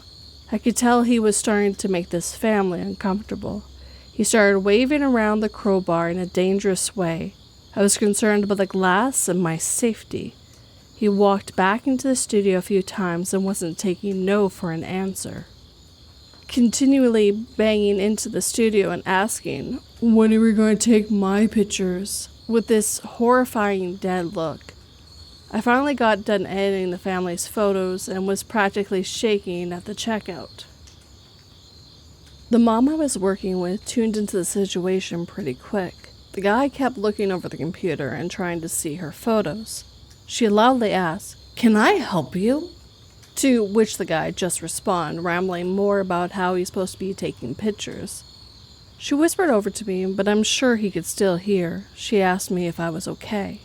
[SPEAKER 1] I could tell he was starting to make this family uncomfortable. He started waving around the crowbar in a dangerous way. I was concerned about the glass and my safety. He walked back into the studio a few times and wasn't taking no for an answer. Continually banging into the studio and asking, "When are we going to take my pictures?" with this horrifying dead look. I finally got done editing the family's photos and was practically shaking at the checkout. The mom I was working with tuned into the situation pretty quick. The guy kept looking over the computer and trying to see her photos. She loudly asked, "Can I help you?" To which the guy just responded, rambling more about how he's supposed to be taking pictures. She whispered over to me, but I'm sure he could still hear. She asked me if I was okay.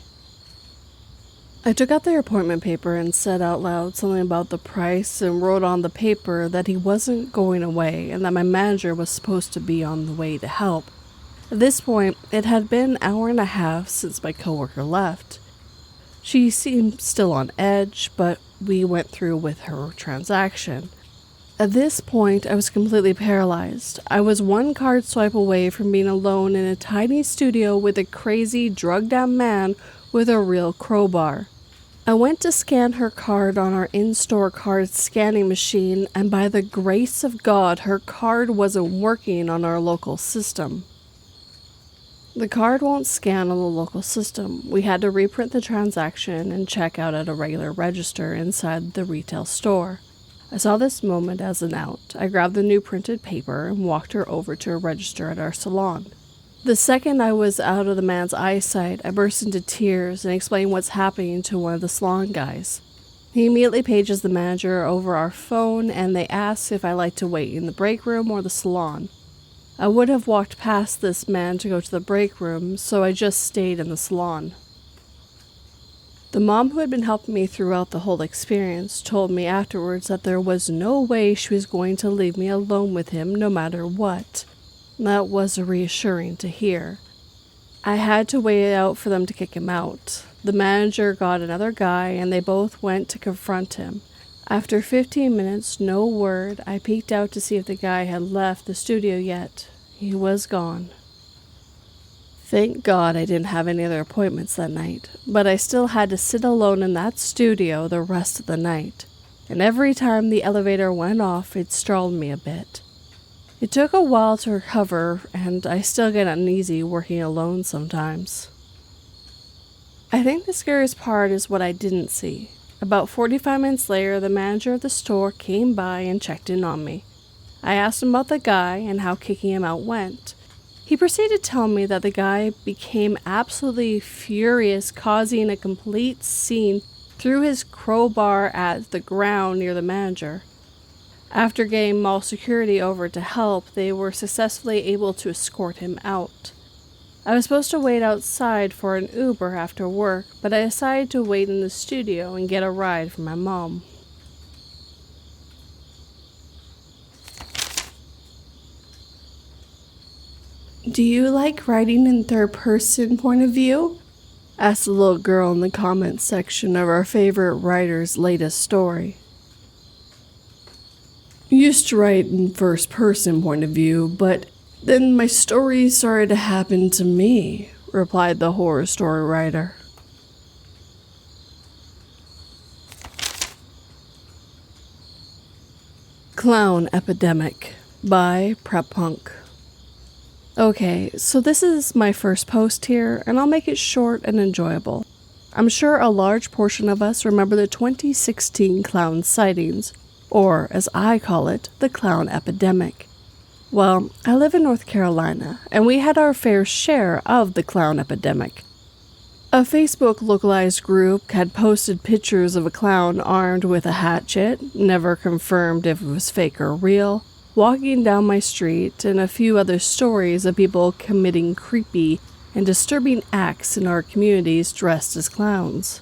[SPEAKER 1] I took out their appointment paper and said out loud something about the price and wrote on the paper that he wasn't going away and that my manager was supposed to be on the way to help. At this point, it had been an hour and a half since my coworker left. She seemed still on edge, but we went through with her transaction. At this point, I was completely paralyzed. I was one card swipe away from being alone in a tiny studio with a crazy, drugged-out man with a real crowbar. I went to scan her card on our in-store card scanning machine, and by the grace of God, her card wasn't working on our local system. The card won't scan on the local system. We had to reprint the transaction and check out at a regular register inside the retail store. I saw this moment as an out. I grabbed the new printed paper and walked her over to a register at our salon. The second I was out of the man's eyesight, I burst into tears and explained what's happening to one of the salon guys. He immediately pages the manager over our phone, and they ask if I like to wait in the break room or the salon. I would have walked past this man to go to the break room, so I just stayed in the salon. The mom who had been helping me throughout the whole experience told me afterwards that there was no way she was going to leave me alone with him no matter what. That was reassuring to hear. I had to wait out for them to kick him out. The manager got another guy and they both went to confront him. After 15 minutes, no word, I peeked out to see if the guy had left the studio yet. He was gone. Thank God I didn't have any other appointments that night, but I still had to sit alone in that studio the rest of the night, and every time the elevator went off, it startled me a bit. It took a while to recover, and I still get uneasy working alone sometimes. I think the scariest part is what I didn't see. About 45 minutes later, the manager of the store came by and checked in on me. I asked him about the guy and how kicking him out went. He proceeded to tell me that the guy became absolutely furious, causing a complete scene, threw his crowbar at the ground near the manager. After getting mall security over to help, they were successfully able to escort him out. I was supposed to wait outside for an Uber after work, but I decided to wait in the studio and get a ride from my mom. Do you like writing in third-person point of view? Asked the little girl in the comments section of our favorite writer's latest story. Used to write in first-person point of view, but then my stories started to happen to me, replied the horror story writer. Clown Epidemic by Prep Punk. Okay, so this is my first post here, and I'll make it short and enjoyable. I'm sure a large portion of us remember the 2016 clown sightings, or as I call it, the clown epidemic. Well, I live in North Carolina, and we had our fair share of the clown epidemic. A Facebook localized group had posted pictures of a clown armed with a hatchet, never confirmed if it was fake or real, walking down my street, and a few other stories of people committing creepy and disturbing acts in our communities dressed as clowns.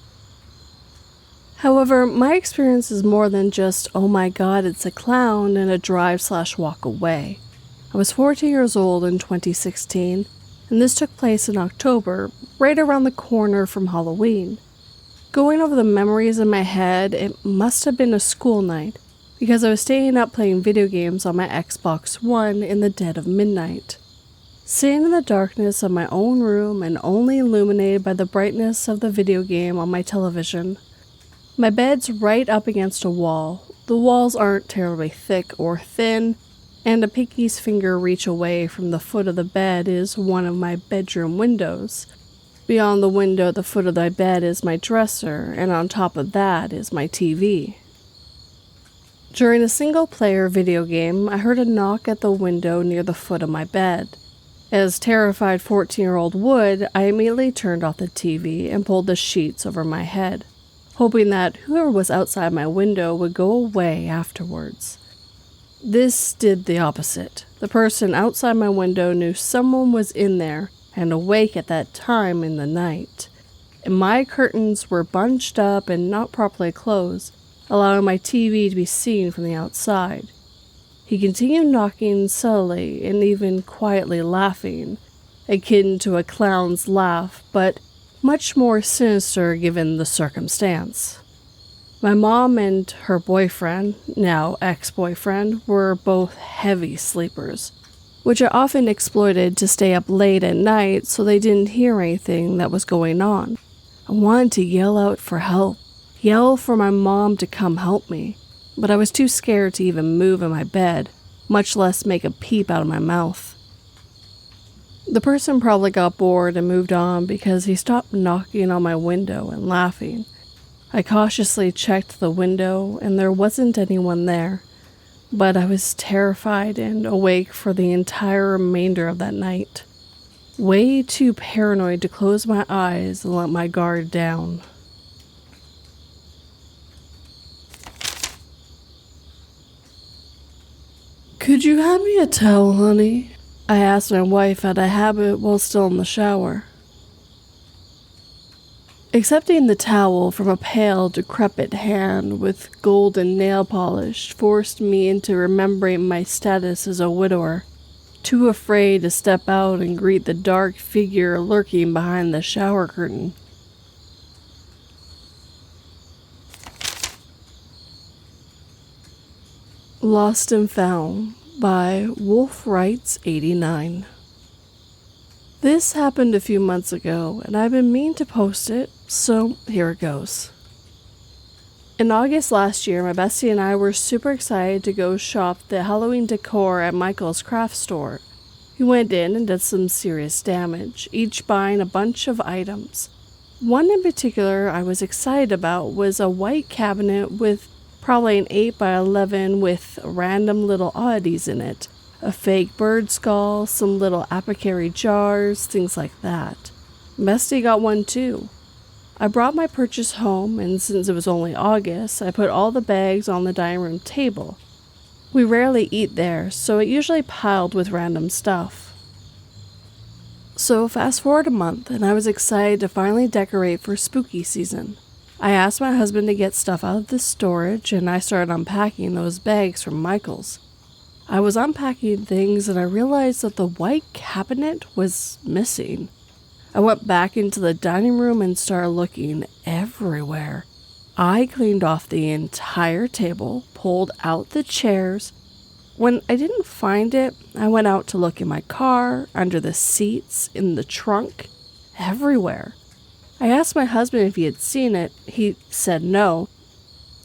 [SPEAKER 1] However, my experience is more than just, oh my god, it's a clown, and a drive/walk away. I was 14 years old in 2016, and this took place in October, right around the corner from Halloween. Going over the memories in my head, it must have been a school night, because I was staying up playing video games on my Xbox One in the dead of midnight. Sitting in the darkness of my own room and only illuminated by the brightness of the video game on my television. My bed's right up against a wall. The walls aren't terribly thick or thin, and a pinky's finger reach away from the foot of the bed is one of my bedroom windows. Beyond the window at the foot of my bed is my dresser, and on top of that is my TV. During a single-player video game, I heard a knock at the window near the foot of my bed. As terrified 14-year-old would, I immediately turned off the TV and pulled the sheets over my head, hoping that whoever was outside my window would go away afterwards. This did the opposite. The person outside my window knew someone was in there and awake at that time in the night, and my curtains were bunched up and not properly closed, allowing my TV to be seen from the outside. He continued knocking subtly and even quietly laughing. akin to a clown's laugh, but much more sinister given the circumstance. My mom and her boyfriend, now ex-boyfriend, were both heavy sleepers, which I often exploited to stay up late at night so they didn't hear anything that was going on. I wanted to yell out for help, yell for my mom to come help me, but I was too scared to even move in my bed, much less make a peep out of my mouth. The person probably got bored and moved on because he stopped knocking on my window and laughing. I cautiously checked the window and there wasn't anyone there, but I was terrified and awake for the entire remainder of that night. Way too paranoid to close my eyes and let my guard down. "Could you hand me a towel, honey?" I asked my wife out of habit while still in the shower. Accepting the towel from a pale, decrepit hand with golden nail polish forced me into remembering my status as a widower, too afraid to step out and greet the dark figure lurking behind the shower curtain. Lost and Found by Wolf Writes 89. This happened a few months ago, and I've been meaning to post it, so here it goes. In August last year, my bestie and I were super excited to go shop the Halloween decor at Michael's craft store. We went in and did some serious damage, each buying a bunch of items. One in particular I was excited about was a white cabinet with probably an 8x11 with random little oddities in it. A fake bird skull, some little apothecary jars, things like that. Bestie got one too. I brought my purchase home, and since it was only August, I put all the bags on the dining room table. We rarely eat there, so it usually piled with random stuff. So fast forward a month, and I was excited to finally decorate for spooky season. I asked my husband to get stuff out of the storage, and I started unpacking those bags from Michael's. I was unpacking things and I realized that the white cabinet was missing. I went back into the dining room and started looking everywhere. I cleaned off the entire table, pulled out the chairs. When I didn't find it, I went out to look in my car, under the seats, in the trunk, everywhere. I asked my husband if he had seen it. He said no.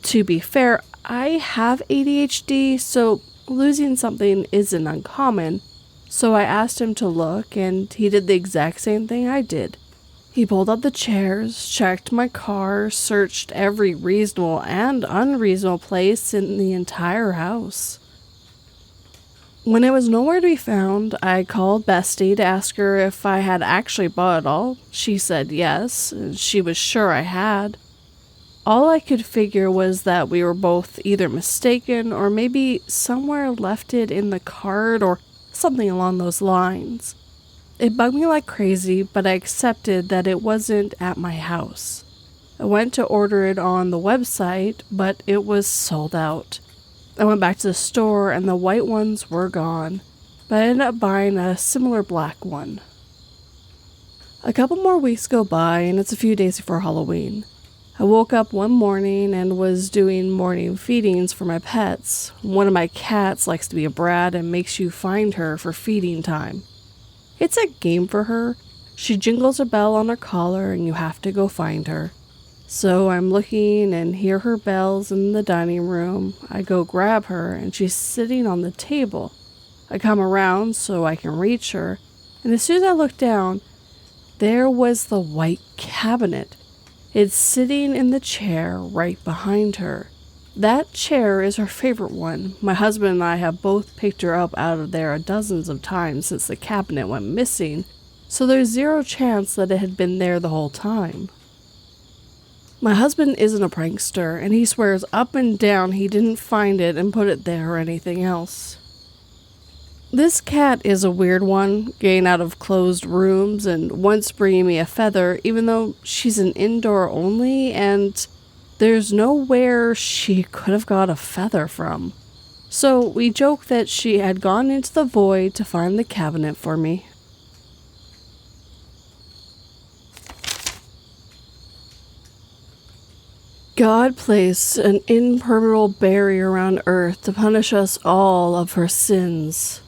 [SPEAKER 1] To be fair, I have ADHD, so losing something isn't uncommon, so I asked him to look, and he did the exact same thing I did. He pulled out the chairs, checked my car, searched every reasonable and unreasonable place in the entire house. When it was nowhere to be found, I called Bestie to ask her if I had actually bought it all. She said yes, and she was sure I had. All I could figure was that we were both either mistaken or maybe somewhere left it in the cart or something along those lines. It bugged me like crazy, but I accepted that it wasn't at my house. I went to order it on the website, but it was sold out. I went back to the store and the white ones were gone, but I ended up buying a similar black one. A couple more weeks go by and it's a few days before Halloween. I woke up one morning and was doing morning feedings for my pets. One of my cats likes to be a brat and makes you find her for feeding time. It's a game for her. She jingles a bell on her collar and you have to go find her. So I'm looking and hear her bells in the dining room. I go grab her and she's sitting on the table. I come around so I can reach her, and as soon as I look down, there was the white cabinet. It's sitting in the chair right behind her. That chair is her favorite one. My husband and I have both picked her up out of there dozens of times since the cabinet went missing, so there's zero chance that it had been there the whole time. My husband isn't a prankster, and he swears up and down he didn't find it and put it there or anything else. This cat is a weird one, getting out of closed rooms and once bringing me a feather, even though she's an indoor only and there's nowhere she could have got a feather from. So we joke that she had gone into the void to find the cabinet for me. God placed an impermeable barrier around Earth to punish us all of her sins.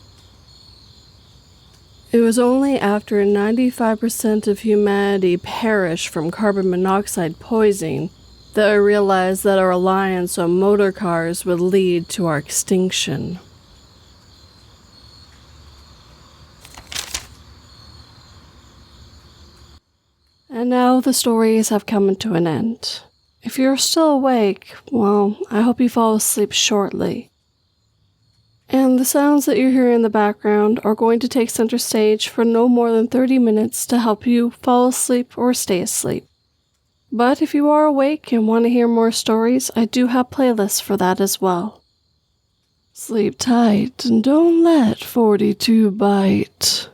[SPEAKER 1] It was only after 95% of humanity perished from carbon monoxide poisoning that I realized that our reliance on motor cars would lead to our extinction. And now the stories have come to an end. If you're still awake, well, I hope you fall asleep shortly. And the sounds that you hear in the background are going to take center stage for no more than 30 minutes to help you fall asleep or stay asleep. But if you are awake and want to hear more stories, I do have playlists for that as well. Sleep tight and don't let 42 bite.